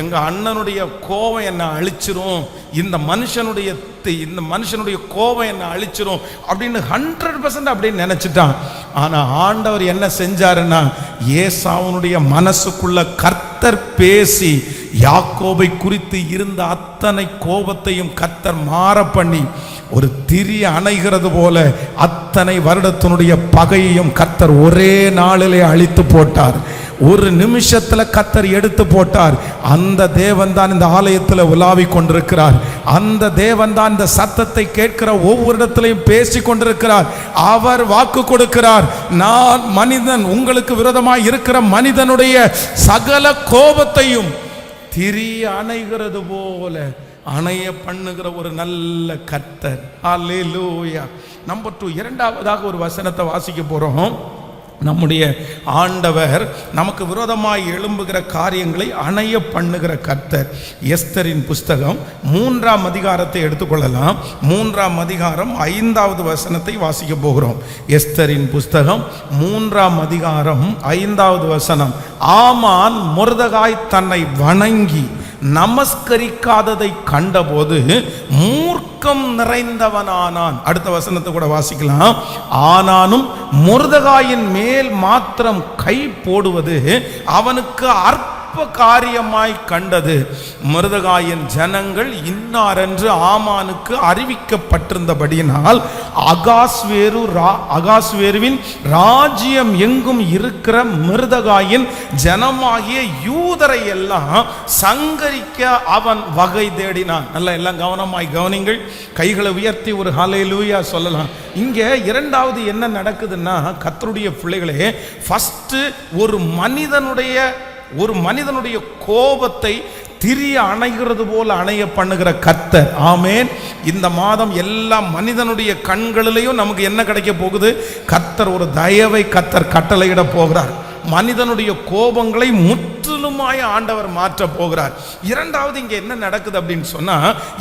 எங்க அண்ணனுடைய கோபம் என்ன அழிச்சிரும், இந்த மனுஷனுடைய கோபம் என்ன அழிச்சிரும் அப்படின்னு 100% அப்படின்னு நினைச்சிட்டான். ஆனா ஆண்டவர் என்ன செஞ்சாருன்னா, ஏசாவுனுடைய மனசுக்குள்ள கர்த்தர் பேசி யாக்கோபை குறித்து இருந்த அத்தனை கோபத்தையும் கர்த்தர் மாற பண்ணி ஒரு திரி அணைகிறது போல அத்தனை வருடத்தினுடைய பகையையும் கர்த்தர் ஒரே நாளிலே அழித்து போட்டார். ஒரு நிமிஷத்துல கர்த்தர் எடுத்து போட்டார். அந்த தேவன் தான் இந்த ஆலயத்தில் உலாவி கொண்டிருக்கிறார். அந்த தேவன் தான் இந்த சத்தத்தை கேட்கிற ஒவ்வொரு இடத்திலையும் பேசி கொண்டிருக்கிறார். அவர் வாக்கு கொடுக்கிறார், நான் மனிதன், உங்களுக்கு விரோதமாய் இருக்கிற மனிதனுடைய சகல கோபத்தையும் திரி அணைகிறது போல அணைய பண்ணுகிற ஒரு நல்ல கர்த்தர். ஹல்லேலூயா. நம்பர் 2, இரண்டாவதாக ஒரு வசனத்தை வாசிக்க போறோம். நம்முடைய ஆண்டவர் நமக்கு விரோதமாய் எழும்புகிற காரியங்களை அணைய பண்ணுகிற கர்த்தர். எஸ்தரின் புஸ்தகம் 3ஆம் அதிகாரத்தை எடுத்துக்கொள்ளலாம். 3ஆம் அதிகாரம் 5வது வசனத்தை வாசிக்க போகிறோம். எஸ்தரின் புஸ்தகம் 3ஆம் அதிகாரம் 5வது வசனம். ஆமான் மொர்தெகாய் தன்னை வணங்கி நமஸ்கரிக்காததை கண்டபோது மூர்க்கம் நிறைந்தவனானான். அடுத்த வசனத்தை கூட வாசிக்கலாம். ஆனாலும் மொர்தெகாயின் மேல் மாத்திரம் கை போடுவது அவனுக்கு அற்ப அற்ப காரியமாய் கண்டது. மொர்தெகாயின் ஜனங்கள் இன்னாரென்று ஆமானுக்கு அறிவிக்கப்பட்டிருந்தபடியினால் அகாஸ்வேருவின் ராஜ்யம் எங்கும் இருக்கிற மொர்தெகாயின் ஜனமாகிய யூதரை எல்லாம் சங்கரிக்க அவன் வகை தேடினான். நல்லா எல்லாம் கவனமாய் கவனிங்கள். கைகளை உயர்த்தி ஒரு ஹல்லேலூயா சொல்லலாம். இங்க இரண்டாவது என்ன நடக்குதுன்னா, கர்த்தருடைய பிள்ளைகளே, ஃபர்ஸ்ட் ஒரு மனிதனுடைய கோபத்தை திரிய அணைகிறது போல அணைய பண்ணுகிற கர்த்தர். ஆமேன். இந்த மாதம் எல்லா மனிதனுடைய கண்களிலையும் நமக்கு என்ன கிடைக்க போகுது? கர்த்தர் ஒரு தயவை கர்த்தர் கட்டளையிட போகிறார். மனிதனுடைய கோபங்களை முற்றிலுமாய் ஆண்டவர் மாற்ற போகிறார். இரண்டாவது இங்க என்ன நடக்குது அப்படின்னு சொன்னா,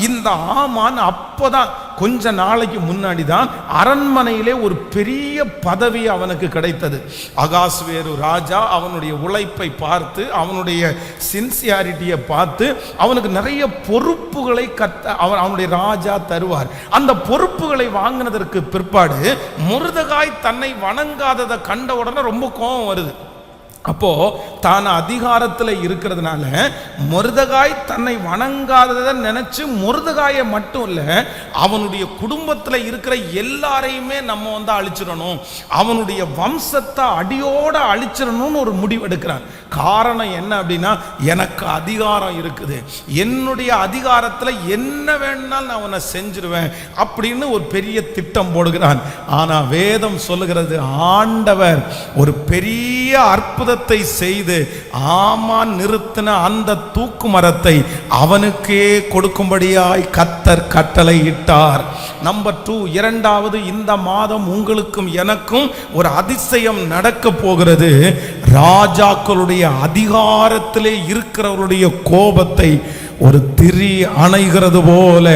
இந்த ஆமான் அப்பதான் கொஞ்ச நாளைக்கு முன்னாடி தான் அரண்மனையிலே ஒரு பெரிய பதவி அவனுக்கு கிடைத்தது. அகாஸ்வேரு ராஜா அவனுடைய உழைப்பை பார்த்து, அவனுடைய சின்சியாரிட்டியை பார்த்து அவனுக்கு நிறைய பொறுப்புகளை அவனுடைய ராஜா தருவார். அந்த பொறுப்புகளை வாங்கினதற்கு பிற்பாடு மொர்தெகாய் தன்னை வணங்காததை கண்ட உடனே ரொம்ப கோபம் வருது. அப்போ தான் அதிகாரத்தில் இருக்கிறதுனால மொர்தெகாய் தன்னை வணங்காததை நினைச்சு மொர்தெகாயை மட்டும் இல்ல, அவனுடைய குடும்பத்தில் இருக்கிற எல்லாரையுமே நம்ம அழிச்சிடணும், அவனுடைய வம்சத்தை அடியோட அழிச்சிடணும்னு ஒரு முடிவு எடுக்கிறான். காரணம் என்ன அப்படின்னா, எனக்கு அதிகாரம் இருக்குது, என்னுடைய அதிகாரத்தில் என்ன வேணும்னாலும் நான் உன்னை செஞ்சிருவேன் அப்படின்னு ஒரு பெரிய திட்டம் போடுகிறான். ஆனா வேதம் சொல்லுகிறது, ஆண்டவர் ஒரு பெரிய அற்புத செய்து ஆமான் நிறுத்தின அந்த தூக்கு மரத்தை அவனுக்கே கொடுக்கும்படியாய் கர்த்தர் கட்டளை இட்டார். நம்பர் 2, இரண்டாவது, இந்த மாதம் உங்களுக்கும் எனக்கும் ஒரு அதிசயம் நடக்க போகிறது. ராஜாக்களுடைய அதிகாரத்திலே இருக்கிறவருடைய கோபத்தை ஒரு திரி அணைகிறது போல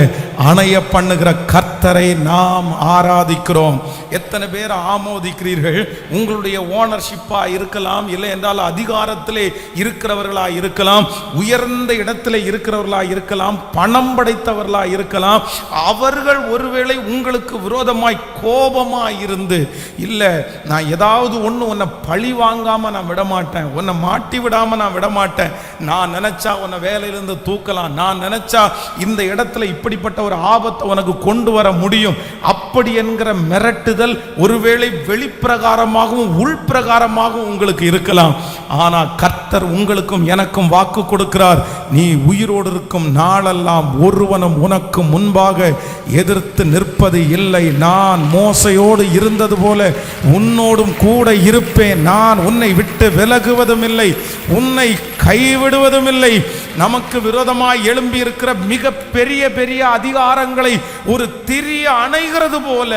அணைய பண்ணுகிற கர்த்தரை நாம் ஆராதிக்கிறோம். எத்தனை பேர் ஆமோதிக்கிறீர்கள்? உங்களுடைய ஓனர்ஷிப்பா இருக்கலாம், இல்லை என்றால் அதிகாரத்திலே இருக்கிறவர்களா இருக்கலாம், உயர்ந்த இடத்திலே இருக்கிறவர்களா இருக்கலாம், பணம் படைத்தவர்களா இருக்கலாம். அவர்கள் ஒருவேளை உங்களுக்கு விரோதமாய் கோபமாய் இருந்து, இல்லை நான் ஏதாவது ஒன்று உன்னை பழி வாங்காம நான் விடமாட்டேன், உன்னை மாட்டி விடாம நான் விடமாட்டேன், நான் நினைச்சா உன்னை வேலையிலிருந்து தூக்கலாம், நான் நினைச்சா இந்த இடத்துல இப்படிப்பட்ட ஒரு ஆபத்தை உனக்கு கொண்டு வர முடியும், அப்படி என்கிற மிரட்டுதல் ஒருவேளை வெளிப்பிரகாரமாகவும் உள்பிரகாரமாகவும் உங்களுக்கு இருக்கலாம். ஆனா கர்த்தர் உங்களுக்கும் எனக்கும் வாக்கு கொடுக்கிறார், நீ உயிரோடு இருக்கும் நாளெல்லாம் ஒருவனும் உனக்கு முன்பாக எதிர்த்து நிற்பது இல்லை, நான் மோசையோடு இருந்தது போல உன்னோடும் கூட இருப்பேன், நான் உன்னை விட்டு விலகுவதும் இல்லை, உன்னை கைவிடுவதும் இல்லை. நமக்கு விரோதமாய் எழும்பி இருக்கிற மிக பெரிய பெரிய அதிகாரங்களை ஒரு திரி அணைகிறது போல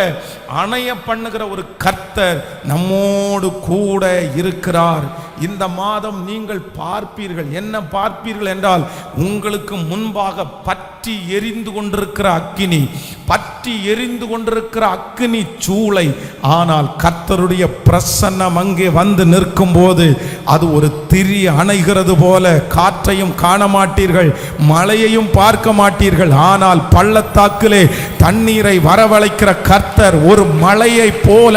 அணைய பண்ணுகிற ஒரு கர்த்தர் நம்மோடு கூட இருக்கிறார். இந்த மாதம் நீங்கள் பார்ப்பீர்கள். என்ன பார்ப்பீர்கள் என்றால், உங்களுக்கு முன்பாக பற்றி எரிந்து கொண்டிருக்கிற அக்கினி, பற்றி எரிந்து கொண்டிருக்கிற அக்கினி சூளை. ஆனால் கர்த்தருடைய பிரசன்னம் அங்கே வந்து நிற்கும் போது அது ஒரு திரி அணைகிறது போல. காற்றையும் காண மாட்டீர்கள், மழையையும் பார்க்க மாட்டீர்கள், ஆனால் பள்ளத்தாக்கிலே தண்ணீரை வரவழைக்கிற கர்த்தர் ஒரு மழையை போல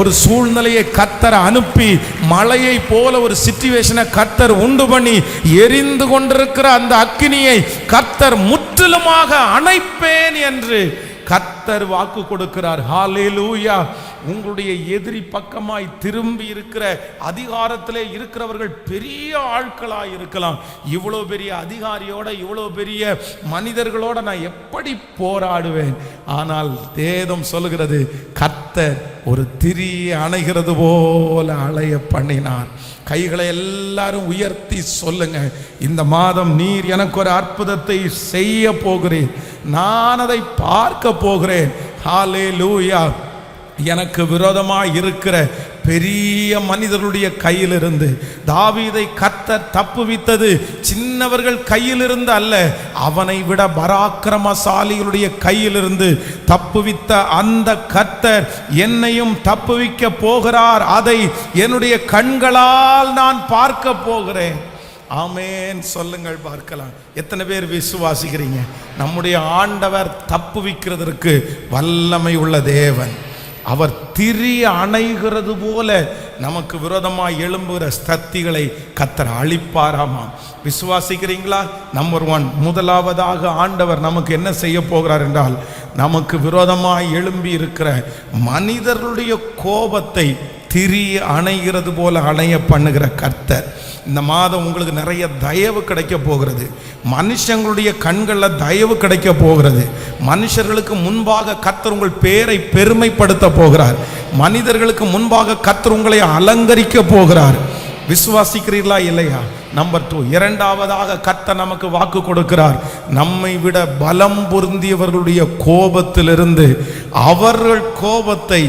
ஒரு சூழ்நிலையை கர்த்தர் அனுப்பி, மழையை போல ஒரு சிச்சுவேஷனை கர்த்தர் உண்டு பண்ணி எரிந்து கொண்டிருக்கிற அந்த அக்கினியை கர்த்தர் முற்றிலுமாக அணைப்பேன் என்று கர்த்தர் வாக்கு கொடுக்கிறார். ஹல்லேலூயா. உங்களுடைய எதிரி பக்கமாய் திரும்பி இருக்கிற அதிகாரத்திலே இருக்கிறவர்கள் பெரிய ஆட்களாய் இருக்கலாம். இவ்வளோ பெரிய அதிகாரியோட, இவ்வளோ பெரிய மனிதர்களோட நான் எப்படி போராடுவேன்? ஆனால் வேதம் சொல்லுகிறது, கர்த்தர் ஒரு திரி அணைகிறது போல அலைய பண்ணினார். கைகளை எல்லாரும் உயர்த்தி சொல்லுங்க, இந்த மாதம் நீர் எனக்கு ஒரு அற்புதத்தை செய்ய போகிறேன், நான் அதை பார்க்க போகிறேன். ஹல்லேலூயா. எனக்கு விரோதமாய் இருக்கிற பெரிய மனிதர்களுடைய கையிலிருந்து தாவீதை கர்த்தர் தப்புவித்தது சின்னவர்கள் கையிலிருந்து அல்ல, அவனை விட பராக்கிரமசாலிகளுடைய கையிலிருந்து தப்புவித்த அந்த கர்த்தர் என்னையும் தப்புவிக்க போகிறார். அதை என்னுடைய கண்களால் நான் பார்க்க போகிறேன். ஆமேன் சொல்லுங்கள், பார்க்கலாம். எத்தனை பேர் விசுவாசிக்கிறீங்க? நம்முடைய ஆண்டவர் தப்புவிக்கிறதற்கு வல்லமை உள்ள தேவன். அவர் திரி அணைகிறது போல நமக்கு விரோதமாய் எழும்புகிற சக்திகளை கர்த்தர் அழிப்பாராமா. விசுவாசிக்கிறீங்களா? நம்பர் 1, முதலாவதாக ஆண்டவர் நமக்கு என்ன செய்ய போகிறார் என்றால், நமக்கு விரோதமாய் எழும்பி இருக்கிற மனிதர்களுடைய கோபத்தை திரி அணைகிறது போல அணைய பண்ணுகிற கர்த்தர். இந்த மாதம் உங்களுக்கு நிறைய தயவு கிடைக்க போகிறது. மனுஷங்களுடைய கண்களில் தயவு கிடைக்க போகிறது. மனுஷர்களுக்கு முன்பாக கர்த்தர் உங்கள் பேரை பெருமைப்படுத்த போகிறார். மனிதர்களுக்கு முன்பாக கர்த்தர் உங்களை அலங்கரிக்க போகிறார். விசுவாசிக்கிறீர்களா இல்லையா? நம்பர் 2, இரண்டாவதாக கர்த்தர் நமக்கு வாக்கு கொடுக்கிறார். நம்மை விட பலம் பொருந்தியவர்களுடைய கோபத்திலிருந்து அவர்கள் கோபத்தை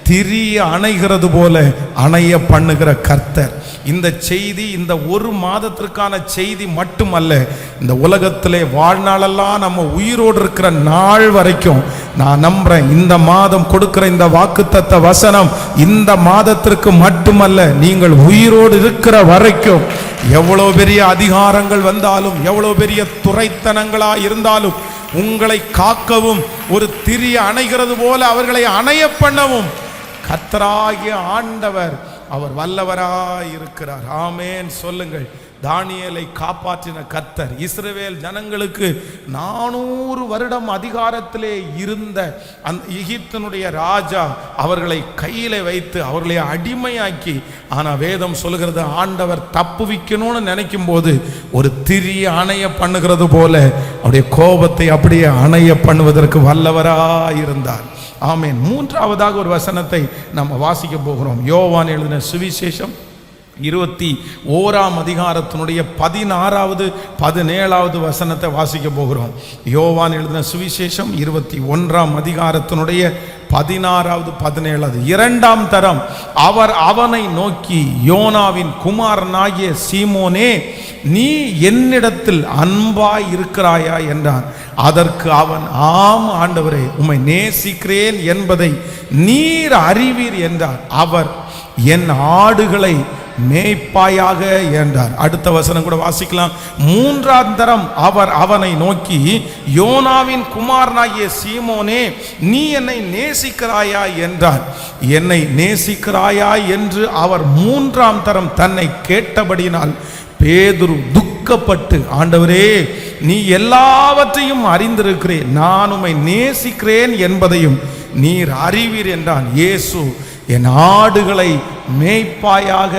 திரி அணைகிறது போல அணைய பண்ணுகிற கர்த்தர். இந்த செய்தி இந்த ஒரு மாதத்திற்கான செய்தி மட்டுமல்ல, இந்த உலகத்திலே வாழ்நாளெல்லாம் நம்ம உயிரோடு இருக்கிற நாள் வரைக்கும் நான் நம்புறேன், இந்த மாதம் கொடுக்கிற இந்த வாக்குத்தத்த வசனம் இந்த மாதத்திற்கு மட்டுமல்ல, நீங்கள் உயிரோடு இருக்கிற வரைக்கும் எவ்வளவு பெரிய அதிகாரங்கள் வந்தாலும், எவ்வளவு பெரிய துரைத்தனங்களா இருந்தாலும், உங்களை காக்கவும் ஒரு திரி அணைகிறது போல அவர்களை அணைய பண்ணவும் கர்த்தராகிய ஆண்டவர் அவர் வல்லவராய் இருக்கிறார். ஆமென் சொல்லுங்கள். தானியேலை காப்பாற்றின கர்த்தர், இஸ்ரவேல் ஜனங்களுக்கு 400 வருடம் அதிகாரத்திலே இருந்த அந்த எகிப்தினுடைய ராஜா அவர்களை கையில வைத்து அவர்களை அடிமையாக்கி, ஆனால் வேதம் சொல்லுகிறது ஆண்டவர் தப்புவிக்கணும்னு நினைக்கும் போது ஒரு திரிய அணைய பண்ணுகிறது போல அவருடைய கோபத்தை அப்படியே அணைய பண்ணுவதற்கு வல்லவராய் இருந்தார். ஆமென். மூன்றாவதாக ஒரு வசனத்தை நம்ம வாசிக்க போகிறோம். யோவான் எழுதின சுவிசேஷம் 21ஆம் அதிகாரத்தினுடைய 16வது 17வது வசனத்தை வாசிக்க போகிறோம். யோவான் எழுதின சுவிசேஷம் 21ஆம் அதிகாரத்தினுடைய 16வது 17வது. 2ஆம் தரம் அவர் அவனை நோக்கி, யோனாவின் குமாரனாகிய சீமோனே, நீ என்னிடத்தில் அன்பாய் இருக்கிறாயா என்றான். அதற்கு அவன், ஆம் ஆண்டவரே, உம்மை நேசிக்கிறேன் என்பதை நீர் அறிவீர் என்றார். அவர், என் ஆடுகளை மேய்ப்பாயாக என்றார். அடுத்த வசனம் கூட வாசிக்கலாம். 3ஆம் தரம் அவர் அவனை நோக்கி, யோனாவின் குமாரனாகிய சீமோனே, நீ என்னை நேசிக்கிறாயா என்றார். என்னை நேசிக்கிறாயா என்று அவர் 3ஆம் தரம் தன்னை கேட்டபடியினால் பேதுரு துக்கப்பட்டு, ஆண்டவரே, நீ எல்லாவற்றையும் அறிந்திருக்கிறேன், நான் உம்மை நேசிக்கிறேன் என்பதையும் நீர் அறிவீர் என்றான். இயேசு, என் ஆடுகளை மேய்ப்பாயாக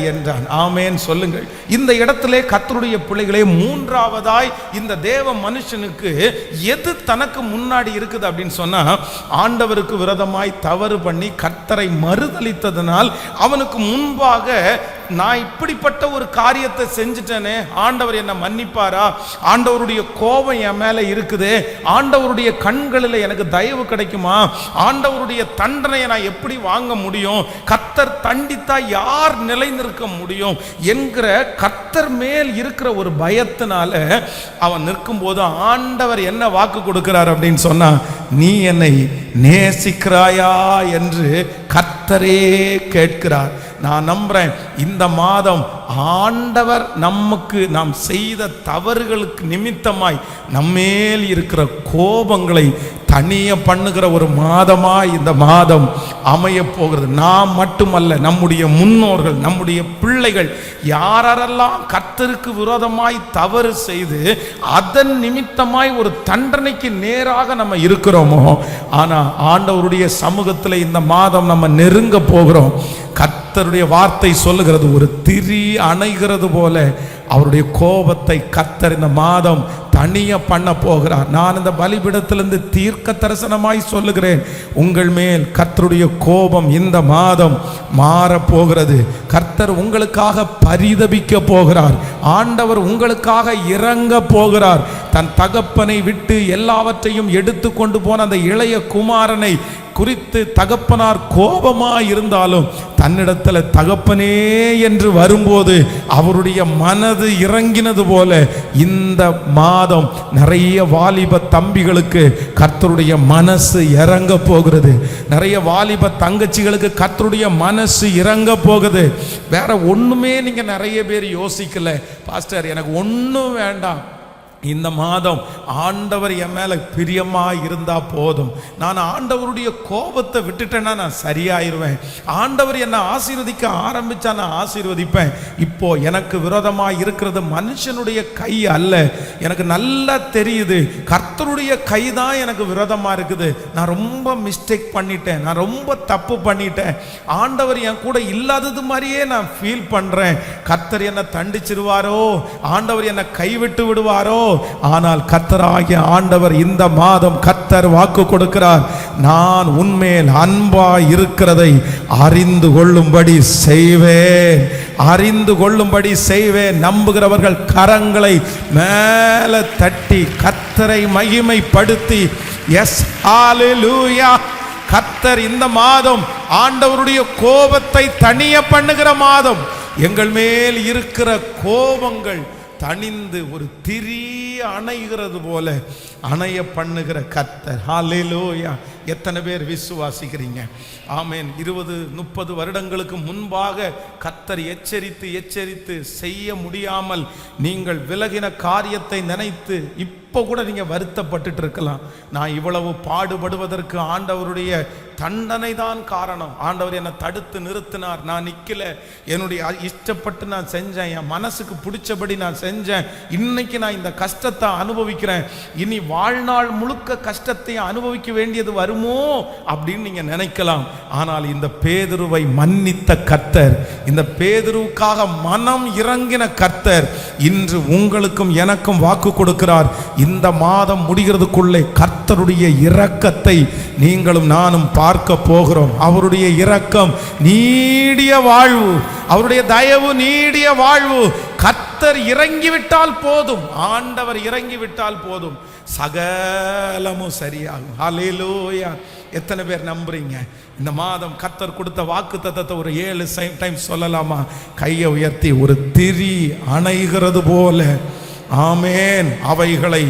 என்றான். ஆமென் சொல்லுங்கள். இந்த இடத்திலே கர்த்தருடைய பிள்ளைகளே, மூன்றாவதாய் இந்த தேவ மனுஷனுக்கு எது தனக்கு முன்னாடி இருக்குது அப்படின்னு சொன்னா, ஆண்டவருக்கு விரோதமாய் தவறு பண்ணி கர்த்தரை மறுதலித்ததனால் அவனுக்கு முன்பாக நான் இப்படிப்பட்ட ஒரு காரியத்தை செஞ்சுட்டேனே, ஆண்டவர் என்னை மன்னிப்பாரா, ஆண்டவருடைய கோபம் என் மேல இருக்குது, ஆண்டவருடைய கண்களில் எனக்கு தயவு கிடைக்குமா, ஆண்டவருடைய தண்டனையை நான் எப்படி வாங்க முடியும், கர்த்தர் தண்டித்தா யார் நிலைநிற்க முடியும் என்கிற கர்த்தர் மேல் இருக்கிற ஒரு பயத்தினால அவன் நிற்கும் போது ஆண்டவர் என்ன வாக்கு கொடுக்கிறார் அப்படின்னு சொன்னா, நீ என்னை நேசிக்கிறாயா என்று கர்த்தரே கேட்கிறார். நான் நம்புறேன், இந்த மாதம் ஆண்டவர் நமக்கு நாம் செய்த தவறுகளுக்கு நிமித்தமாய் நம்மேல் இருக்கிற கோபங்களை தனிய பண்ணுகிற ஒரு மாதமாய் இந்த மாதம் அமைய போகிறது. நாம் மட்டுமல்ல, நம்முடைய முன்னோர்கள், நம்முடைய பிள்ளைகள், யாரெல்லாம் கர்த்தருக்கு விரோதமாய் தவறு செய்து அதன் நிமித்தமாய் ஒரு தண்டனைக்கு நேராக நம்ம இருக்கிறோமோ, ஆனா ஆண்டவருடைய சமூகத்தில் இந்த மாதம் நம்ம நெருங்க போகிறோம். கர்த்தருடைய வார்த்தை சொல்லுகிறது, ஒரு திரி அணைகிறது போல அவருடைய கோபத்தை கர்த்தர் இந்த மாதம் தனிய பண்ண போகிறார். நான் இந்த பலிபீடத்திலிருந்து தீர்க்க தரிசனமாய் சொல்லுகிறேன், உங்கள் மேல் கர்த்தருடைய கோபம் இந்த மாதம் மாறப்போகிறது. கர்த்தர் உங்களுக்காக பரிதபிக்க போகிறார். ஆண்டவர் உங்களுக்காக இறங்க போகிறார். தன் தகப்பனை விட்டு எல்லாவற்றையும் எடுத்து கொண்டு போன அந்த இளைய குமாரனை குறித்து தகப்பனார் கோபமாய் இருந்தாலும் தன்னிடத்தில் தகப்பனே என்று வரும்போது அவருடைய மனது இறங்கினது போல இந்த மாதம் நிறைய வாலிப தம்பிகளுக்கு கர்த்தருடைய மனசு இறங்க போகிறது. நிறைய வாலிப தங்கச்சிகளுக்கு கர்த்தருடைய மனசு இறங்க போகுது. வேற ஒண்ணுமே நீங்க நிறைய பேர் யோசிக்கல, பாஸ்டர் எனக்கு ஒன்றும் வேண்டாம், இந்த மாதம் ஆண்டவர் என் மேல பிரியமா இருந்தா போதும். நான் ஆண்டவருடைய கோபத்தை விட்டுட்டேன்னா நான் சரியாயிருவேன். ஆண்டவர் என்னை ஆசீர்வதிக்க ஆரம்பிச்சா நான் ஆசீர்வதிப்பேன். இப்போ எனக்கு விரோதமா இருக்கிறது மனுஷனுடைய கை அல்ல. எனக்கு நல்லா தெரியுது கர்த்தருடைய கை தான் எனக்கு விரோதமா இருக்குது. நான் ரொம்ப மிஸ்டேக் பண்ணிட்டேன், நான் ரொம்ப தப்பு பண்ணிட்டேன். ஆண்டவர் என் கூட இல்லாதது மாதிரியே நான் ஃபீல் பண்றேன். கர்த்தர் என்னை தண்டிச்சிருவாரோ, ஆண்டவர் என்னை கைவிட்டு விடுவாரோ. ஆனால் கர்த்தராகிய ஆண்டவர் இந்த மாதம் கர்த்தர் வாக்கு கொடுக்கிறார், நான் உன்மேல் அன்பா இருக்கிறதை அறிந்து கொள்ளும்படி செய்வேன், அறிந்து கொள்ளும்படி செய்வேன். நம்புகிறவர்கள் கரங்களை மேல தட்டி கர்த்தரை மகிமைப்படுத்தி எஸ் ஹalleluya. கர்த்தர் இந்த மாதம் ஆண்டவருடைய கோபத்தை தணிய பண்ணுகிற மாதம். எங்கள் மேல் இருக்கிற கோபங்கள் தணிந்து ஒரு திரி அணைகிறது போல அணைய பண்ணுகிற கர்த்தர். ஹalleluya. எத்தனை பேர் விசுவாசிக்கிறீங்க? ஆமென். 20-30 வருடங்களுக்கு முன்பாக கர்த்தர் எச்சரித்து செய்ய முடியாமல் நீங்கள் விலகின காரியத்தை நினைத்து இப்போ கூட நீங்க வருத்தப்பட்டுட்டு இருக்கலாம். நான் இவ்வளவு பாடுபடுவதற்கு ஆண்டவருடைய தண்டனை தான் காரணம். ஆண்டவர் என்னை தடுத்து நிறுத்தினார், நான் நிக்கல, என்னுடைய இஷ்டப்பட்டு நான் செஞ்சேன், என் மனசுக்கு பிடிச்சபடி நான் செஞ்சேன், இன்னைக்கு நான் இந்த கஷ்டத்தை அனுபவிக்கிறேன், இனி வாழ்நாள் முழுக்க கஷ்டத்தை அனுபவிக்க வேண்டியது வருமோ அப்படின்னு நீங்க நினைக்கலாம். ஆனால் இந்த பேதுருவை மன்னித்த கர்த்தர், இந்த பேதுருவுக்காக மனம் இறங்கின கர்த்தர் இன்று உங்களுக்கும் எனக்கும் வாக்கு கொடுக்கிறார். இந்த மாதம் முடிகிறதுக்குள்ளே கர்த்தருடைய இரக்கத்தை நீங்களும் நானும் பார்க்க போகிறோம். அவருடைய இரக்கம் நீடிய வாழ்வு, அவருடைய தயவு நீடிய வாழ்வு. கர்த்தர் இறங்கிவிட்டால் போதும், ஆண்டவர் இறங்கிவிட்டால் போதும், சகலமும் சரியாகும். ஹalleluya. எத்தனை பேர் நம்புறீங்க? இந்த மாதம் கர்த்தர் கொடுத்த வாக்கு தத்தத்தை ஒரு 7 டைம் சொல்லலாமா? கையை உயர்த்தி. ஒரு திரி அணைகிறது போல, ஆமேன், அவைகளை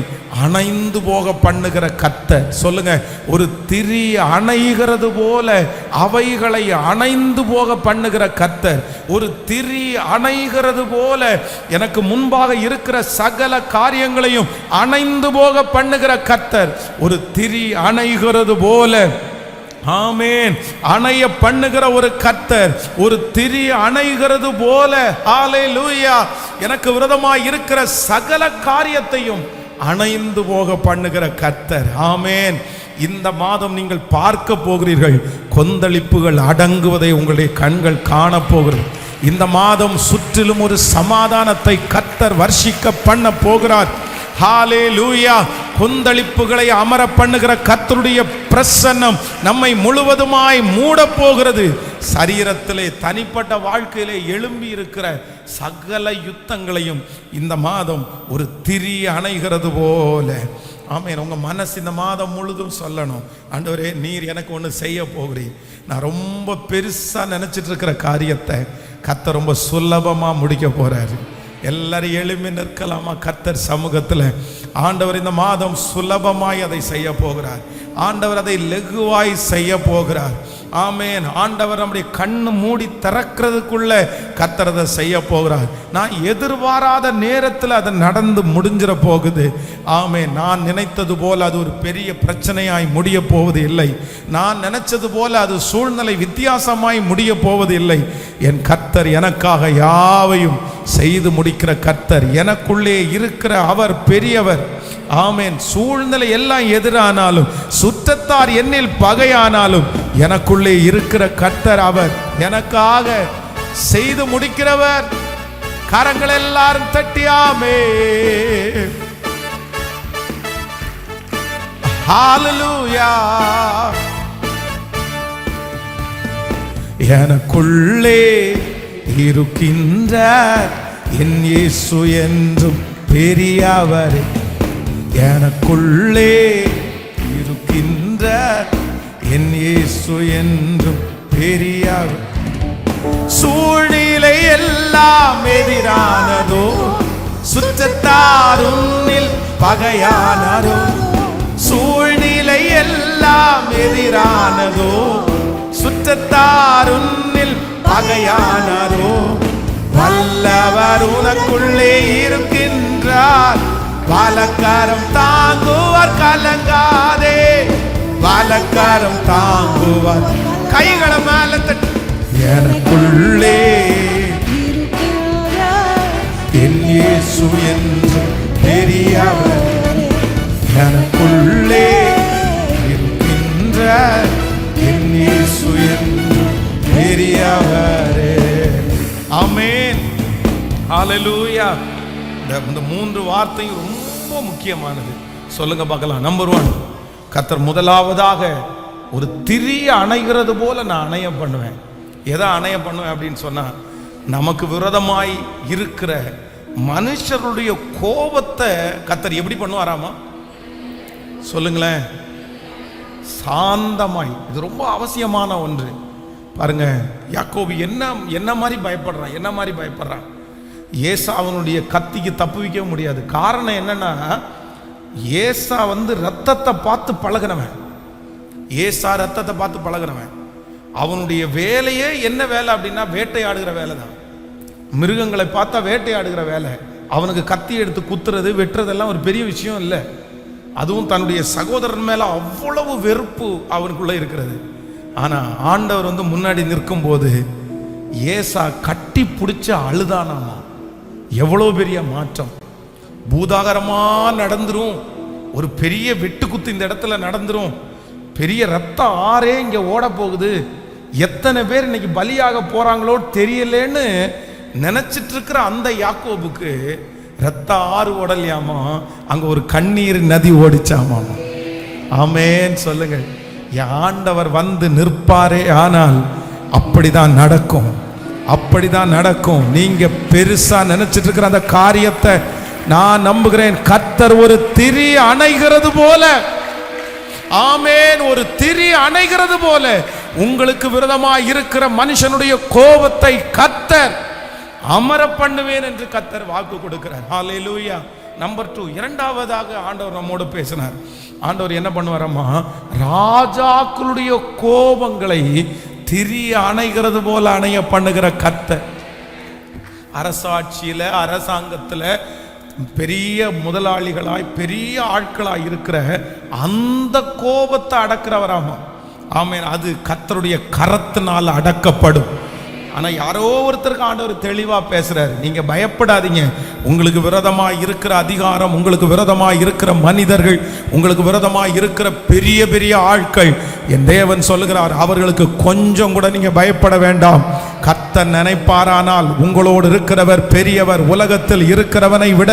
அணைந்து போக பண்ணுகிற கர்த்தர். சொல்லுங்க, ஒரு திரி அணைகிறது போல அவைகளை அணைந்து போக பண்ணுகிற கர்த்தர். ஒரு திரி அணைகிறது போல எனக்கு முன்பாக இருக்கிற சகல காரியங்களையும் அணைந்து போக பண்ணுகிற கர்த்தர். ஒரு திரி அணைகிறது போல, ஆமென், அணைய பண்ணுகிற ஒரு கர்த்தர். ஒரு திரி அணைகிறது போல, ஹalleluya, எனக்கு விரோதமாய் இருக்கிற சகல காரியத்தையும் அணைந்து போக பண்ணுகிற கர்த்தர். ஆமென். இந்த மாதம் நீங்கள் பார்க்க போகிறீர்கள், கொந்தளிப்புகள் அடங்குவதை உங்களுடைய கண்கள் காண போகிறது. இந்த மாதம் சுற்றிலும் ஒரு சமாதானத்தை கர்த்தர் வர்ஷிக்க பண்ண போகிறார். ஹalleluya. கொந்தளிப்புகளை அமர பண்ணுகிற கர்த்தருடைய பிரசன்னம் நம்மை முழுவதுமாய் மூட போகிறது. சரீரத்திலே, தனிப்பட்ட வாழ்க்கையிலே எழும்பி இருக்கிற சகல யுத்தங்களையும் இந்த மாதம் ஒரு திரி அணைகிறது போல, ஆமென், உங்க மனசு இந்த மாதம் முழுதும் சொல்லணும், ஆண்டவரே நீர் எனக்கு ஒன்று செய்ய போகிறீர். நான் ரொம்ப பெருசா நினைச்சிட்டு இருக்கிற காரியத்தை கர்த்தர் ரொம்ப சுலபமா முடிக்க போறாரு. எல்லாரும் எழுப்பி நிற்கலாமா கர்த்தர் சமூகத்தில்? ஆண்டவர் இந்த மாதம் சுலபமாய் அதை செய்ய போகிறார். ஆண்டவர் அதை லகுவாய் செய்ய போகிறார். ஆமென். ஆண்டவர் நம்முடைய கண்ணு மூடி திறக்கிறதுக்குள்ள கர்த்தர் அதை செய்ய போகிறார். நான் எதிர்பாராத நேரத்தில் அது நடந்து முடிஞ்சிட போகுது. ஆமென். நான் நினைத்தது போல அது ஒரு பெரிய பிரச்சனையாய் முடிய போவது இல்லை. நான் நினைச்சது போல அது சூழ்நிலை வித்தியாசமாய் முடிய போவது இல்லை. என் கர்த்தர் எனக்காக யாவையும் செய்து முடிக்கிற கர்த்தர். எனக்குள்ளே இருக்கிற அவர் பெரியவர். ஆமென். சூழ்நிலை எல்லாம் எதிரானாலும், சுற்றத்தார் என்னில் பகையானாலும், எனக்குள்ளே இருக்கிற கர்த்தர் அவர் எனக்காக செய்து முடிக்கிறவர். கரங்கள் எல்லாரும் தட்டியாமே. ஹalleluya. எனக்குள்ளே இருக்கின்ற என் இயேசு என்றும் பெரியவர். எனக்குள்ளே இருக்கின்ற என் இயேசு என்றும் பெரியவர். சூழ்நிலை எல்லாம் எதிரானதோ, சுற்றத்தார் உன்னில் பகையானதோ. சூழ்நிலை எல்லாம் எதிரானதோ, சுற்றத்தார் உன்னில் பகையானதோ. வல்லவர் உனக்குள்ளே இருக்கின்றார். வலக்கரம் தாங்குவார் கலங்காதே, வலக்கரம் தாங்குவார். கைகளை மேல தட்டி எனக்குள்ளே என் இயேசு என்று பெரியவர், எனக்குள்ளே இருக்கின்ற என் இயேசு என்று பெரியவரே. ஆமென், ஹல்லேலூயா. இந்த 3 வார்த்தையும் ரொம்ப முக்கியமானது. சொல்லுங்க பார்க்கலாம். நம்பர் 1, கர்த்தர் முதலாவதாக ஒரு திரி அணைகிறது போல நான் அணைய பண்ணுவேன். எதை அணைய பண்ணுவேன் அப்படின்னு சொன்னா, நமக்கு விரோதமாய் இருக்கிற மனுஷருடைய கோபத்தை கர்த்தர் எப்படி பண்ணுவாராமா? சொல்லுங்களேன். சாந்தமாய். இது ரொம்ப அவசியமான ஒன்று. பாருங்க, யாக்கோபு என்ன மாதிரி பயப்படுறான். ஏசாவனுடைய கத்திக்கு தப்புவிக்க முடியாது. காரணம் என்னன்னா, ஏசா ரத்தத்தை பார்த்து பழகினவன். அவனுடைய வேலையே என்ன வேலை அப்படின்னா, வேட்டையாடுகிற வேலை தான். மிருகங்களை பார்த்தா வேட்டையாடுகிற வேலை. அவனுக்கு கத்தி எடுத்து குத்துறது வெட்டுறதெல்லாம் ஒரு பெரிய விஷயம் இல்லை. அதுவும் தன்னுடைய சகோதரன் மேல அவ்வளவு வெறுப்பு அவனுக்குள்ள இருக்கிறது. ஆனா ஆண்டவர் முன்னாடி நிற்கும் போது ஏசா கட்டி பிடிச்ச அழுதானாமா. எவ்வளவு பெரிய மாற்றம்! பூதாகரமா நடந்துரும். ஒரு பெரிய வெட்டுக்குத்து இந்த இடத்துல நடந்துரும். பெரிய ரத்த ஆறே இங்க ஓட போகுது. எத்தனை பேர் இன்னைக்கு பலியாக போறாங்களோ தெரியலன்னு நினைச்சிட்டு இருக்கிற அந்த யாக்கோபுக்கு ரத்த ஆறு ஓடலையாமா, அங்க ஒரு கண்ணீர் நதி ஓடிச்சாமா. ஆமென் சொல்லுங்க. ஆண்டவர் நிற்பாரே, ஆனால் அப்படிதான் நடக்கும். நீங்க பெருசா நினைச்சிட்டு இருக்கிற அந்த காரியத்தை நான் நம்புகிறேன். கர்த்தர் ஒரு திரி அணைகிறது போல, ஆமென், ஒரு திரி அணைகிறது போல உங்களுக்கு விரோதமாய் இருக்கிற மனுஷனுடைய கோபத்தை கர்த்தர் அமர பண்ணுவேன் என்று கர்த்தர் வாக்கு கொடுக்கிறார். ஹல்லேலூயா. நம்பர் 2, இரண்டாவதாக ஆண்டவர் நம்மோடு பேசினார். ஆண்டவர் என்ன பண்ணுவாரம்மா? ராஜாக்களுடைய கோபங்களை திரி அணைகிறது போல அணைய பண்ணுகிற கர்த்தர். அரசாட்சியில, அரசாங்கத்துல பெரிய முதலாளிகளாய் பெரிய ஆட்களாய் இருக்கிற அந்த கோபத்தை அடக்கிறவராமா. ஆமென். அது கர்த்தருடைய கரத்தினால் அடக்கப்படும். ஆனா யாரோ ஒருத்தருக்கு ஆண்டவர் தெளிவா பேசுறாரு. நீங்க பயப்படாதீங்க. உங்களுக்கு விரோதமா இருக்கிற அதிகாரம், உங்களுக்கு விரோதமா இருக்கிற மனிதர்கள், உங்களுக்கு விரோதமா இருக்கிற பெரிய பெரிய ஆட்கள், என் தேவன் சொல்லுகிறார், அவர்களுக்கு கொஞ்சம் கூட நீங்க பயப்பட வேண்டாம். கர்த்தர் நினைப்பாரானால் உங்களோடு இருக்கிறவர் பெரியவர். உலகத்தில் இருக்கிறவனை விட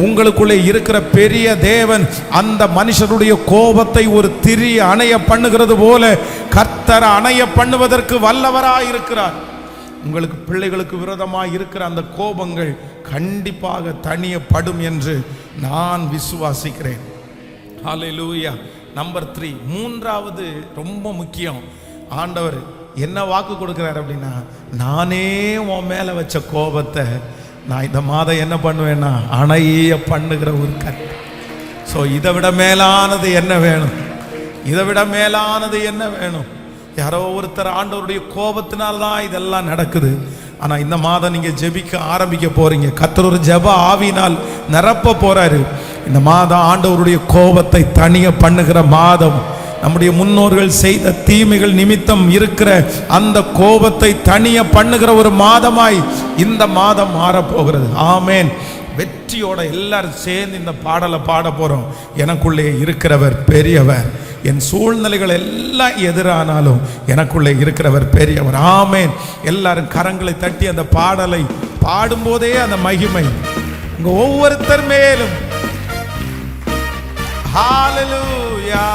உங்களுக்குள்ளே இருக்கிற பெரிய தேவன் அந்த மனுஷருடைய கோபத்தை ஒரு திரி அணைய பண்ணுகிறது போல கர்த்தர் அணைய பண்ணுவதற்கு வல்லவராய் இருக்கிறார். உங்களுக்கு பிள்ளைகளுக்கு விரோதமாக இருக்கிற அந்த கோபங்கள் கண்டிப்பாக தணியப்படும் என்று நான் விசுவாசிக்கிறேன். ஹல்லேலூயா. நம்பர் 3, மூன்றாவது ரொம்ப முக்கியம். ஆண்டவர் என்ன வாக்கு கொடுக்கிறார் அப்படின்னா, நானே உன் மேல வச்ச கோபத்தை நான் இந்த மாதம் என்ன பண்ணுவேன்னா அணைய பண்ணுகிற ஒரு கர்த்தர். ஸோ இதை விட மேலானது என்ன வேணும்? யாரோ ஒருத்தர் ஆண்டவருடைய கோபத்தினால்தான் இதெல்லாம் நடக்குது. ஆனா இந்த மாதம் நீங்க ஜெபிக்க ஆரம்பிக்க போறீங்க. கர்த்தர் ஒரு ஜெப ஆவியினால் நிரப்ப போறாரு. இந்த மாதம் ஆண்டவருடைய கோபத்தை தணிய பண்ணுகிற மாதம். நம்முடைய முன்னோர்கள் செய்த தீமைகள் நிமித்தம் இருக்கிற அந்த கோபத்தை தணிய பண்ணுகிற ஒரு மாதமாய் இந்த மாதம் மாறப்போகிறது. ஆமென். வெற்றியோட எல்லாரும் சேர்ந்து இந்த பாடலை பாட போறோம். எனக்குள்ளே இருக்கிறவர் பெரியவர். என் சூழ்நிலைகள் எல்லாம் எதிரானாலும் எனக்குள்ளே இருக்கிறவர் பெரியவர். ஆமென். எல்லாரும் கரங்களை தட்டி அந்த பாடலை பாடும்போதே அந்த மகிமை உங்க ஒவ்வொருத்தர் மேலும். ஹல்லேலூயா.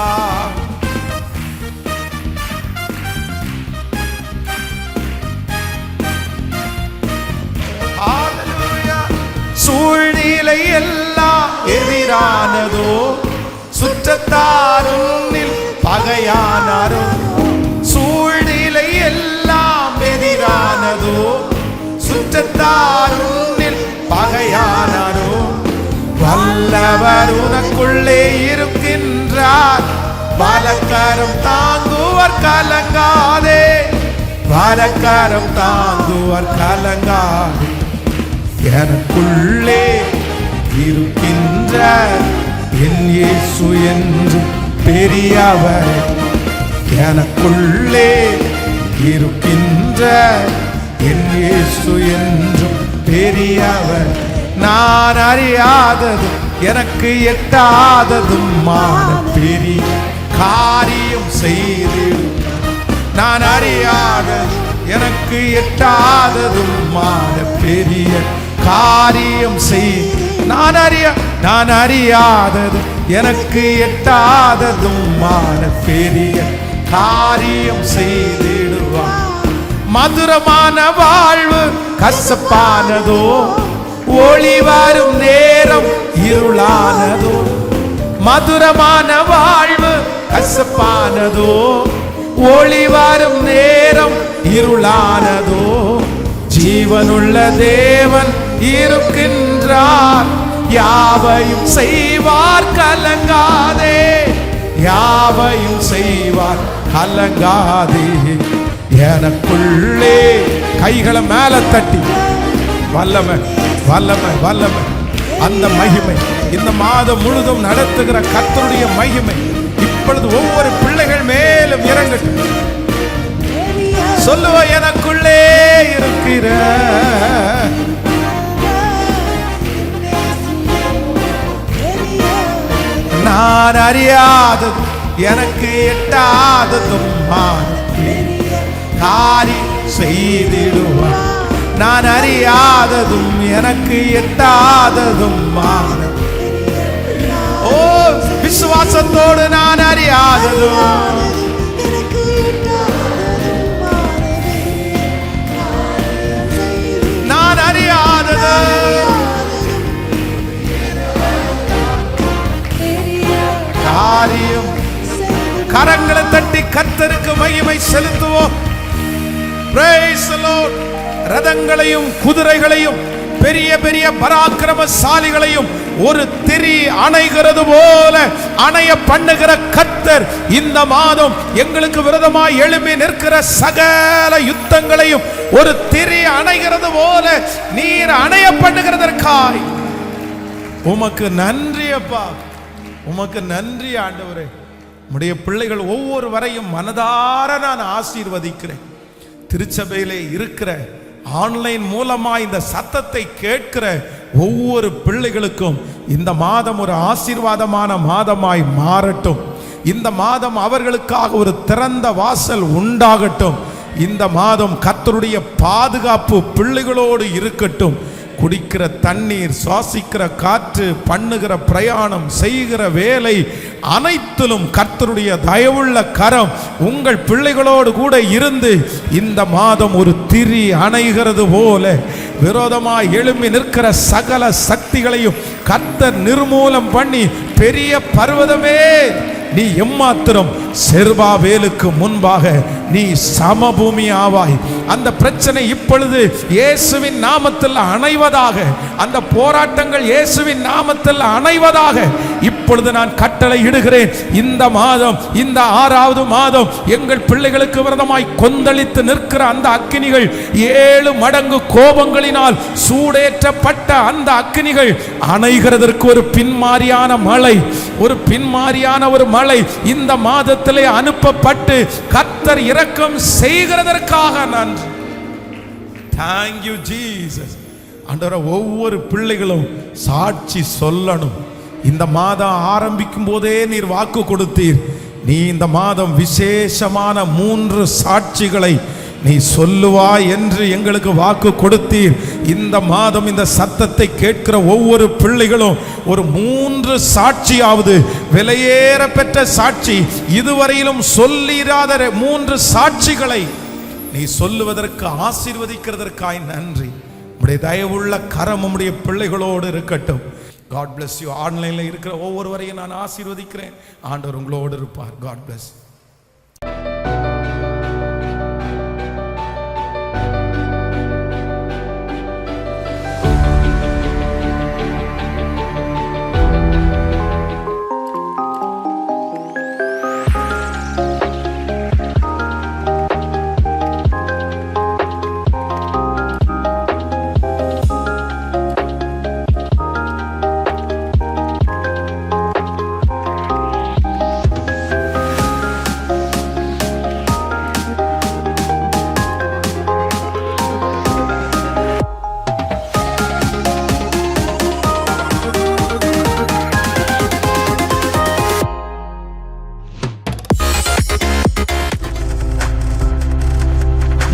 சூழ்நிலை எல்லாம் எதிரானதோ, சுற்றத்தாரும் பகையானாரோ. சூழ்நிலை எல்லாம் எதிரானதோ, சுற்றத்தாரும் பகையானாரோ. வல்லவர் உனக்குள்ளே இருக்கின்றார். வலக்கரம் தாங்குவர் கலங்காதே, வலக்கரம் தாங்குவர் கலங்காதே. எனக்குள்ளே இருக்கின்ற என் இயேசு என்று பெரியவர், எனக்குள்ளே இருக்கின்ற என் இயேசு என்றும் பெரியவர். நான் அறியாததும் எனக்கு எட்டாததும் பெரிய காரியம் செய்திடும். நான் அறியாதது எனக்கு எட்டாததும் பெரிய காரியம் செய். நான் அறியாதது எனக்கு எட்டாததும் பெரிய காரியம் செய்திடுவான். மதுரமான வாழ்வு கசப்பானதோ, ஒளி வரும் நேரம் இருளானதோ. மதுரமான வாழ்வு கசப்பானதோ, ஒளி வரும் நேரம் இருளானதோ. ஜீவனுள்ள தேவன் இருக்கின்றார், யாவையும் செய்வார் கலங்காதே. யாவையும் செய்வார் கலங்காதே. எனக்குள்ளே கைகளை மேல தட்டி வல்லமை வல்லமை வல்லமை, அந்த மகிமை இந்த மாதம் முழுதும் நடத்துகிற கர்த்தருடைய மகிமை இப்பொழுது ஒவ்வொரு பிள்ளைகள் மேலும் இறங்கட்டும். சொல்லுவ, எனக்குள்ளே இருக்கிற நான் அறியாதது எனக்கு எட்டாததும் காரியம் செய்திடுவார். நான் அறியாததும் எனக்கு எட்டாததும் ஓ, விசுவாசத்தோடு நான் அறியாததும் நான் அறியாதது காரியம். கரங்களை தட்டி கர்த்தருக்கு மகிமை செலுத்துவோம். Praise the Lord. ரதங்களையும் குதிரைகளையும் பெரிய பெரிய பராக்கிரமசாலிகளையும் ஒரு திரி அணைகிறது போல அணைய பண்ணுகிற கர்த்தர் இந்த மாதம் எங்களுக்கு விரோதமாய் எழும்பி நிற்கிற சகல யுத்தங்களையும் ஒரு திரி அணைகிறது போல நீர் அணைய பண்ணுகிறதற்காய் உமக்கு நன்றி அப்பா, உமக்கு நன்றி ஆண்டவரே. உம்முடைய பிள்ளைகள் ஒவ்வொருவரையும் மனதார நான் ஆசீர்வதிக்கிறேன். திருச்சபையிலே இருக்கிற ஆன்லைன் மூலமா இந்த சத்தத்தை கேட்கிற ஒவ்வொரு பிள்ளைகளுக்கும் இந்த மாதம் ஒரு ஆசீர்வாதமான மாதமாய் மாறட்டும். இந்த மாதம் அவர்களுக்காக ஒரு திறந்த வாசல் உண்டாகட்டும். இந்த மாதம் கர்த்தருடைய பாதுகாப்பு பிள்ளைகளோடு இருக்கட்டும். குடிக்கிற தண்ணீர், சுவாசிக்கிற காற்று, பண்ணுகிற பிரயாணம், செய்கிற வேலை அனைத்திலும் கர்த்தருடைய தயவுள்ள கரம் உங்கள் பிள்ளைகளோடு கூட இருந்து இந்த மாதம் ஒரு திரி அணைகிறது போல விரோதமாய் எழும்பி நிற்கிற சகல சக்திகளையும் கர்த்தர் நிர்மூலம் பண்ணி, பெரிய பர்வதமே நீ எம்மாத்திரம் செருபாபேலுக்கு முன்பாக நீ சமபூமி ஆவாய். அந்த பிரச்சனை இப்பொழுது இயேசுவின் நாமத்தில் அணைவதாக, அந்த போராட்டங்கள் இயேசுவின் நாமத்தில் அணைவதாக இப்பொழுது நான் கட்டளை இடுகிறேன். இந்த மாதம், இந்த 6வது மாதம் எங்கள் பிள்ளைகளுக்கு விரோதமாய் கொந்தளித்து நிற்கிற அந்த அக்கினிகள் 7 மடங்கு கோபங்களினால் சூடேற்றப்பட்ட அந்த அக்கினிகள் அணைகிறதற்கு ஒரு பின்மாரியான மழை, ஒரு பின்மாரியான ஒரு மழை இந்த மாதத்திலே அனுப்பப்பட்டு கர்த்தர் இரக்கம் செய்கிறதற்காக நன்றி. Thank you Jesus. ஆண்டவரே, ஒவ்வொரு பிள்ளைகளும் சாட்சி சொல்லணும். இந்த மாதம் ஆரம்பிக்கும் போதே நீர் வாக்கு கொடுத்தீர். நீ இந்த மாதம் விசேஷமான 3 சாட்சிகளை நீ சொல்லுவாய் என்று எங்களுக்கு வாக்கு கொடுத்தீர். இந்த மாதம் இந்த சத்தத்தை கேட்கிற ஒவ்வொரு பிள்ளைகளும் ஒரு 3 சாட்சியாவது, விலையேற பெற்ற சாட்சி, இதுவரையிலும் சொல்லிராத 3 சாட்சிகளை நீ சொல்லுவதற்கு ஆசீர்வதிக்கிறதற்காய் நன்றி. உம்முடைய தயவுள்ள கரம் உம்முடைய பிள்ளைகளோடு இருக்கட்டும். God bless you. ஆன்லைன்ல இருக்கிற ஒவ்வொருவரையும் நான் ஆசீர்வதிக்கிறேன். ஆண்டவர் உங்களோடு இருப்பார். God bless.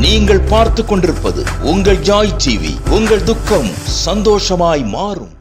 நீங்கள் பார்த்து கொண்டிருப்பது உங்கள் ஜாய் டிவி. உங்கள் துக்கம் சந்தோஷமாய் மாறும்.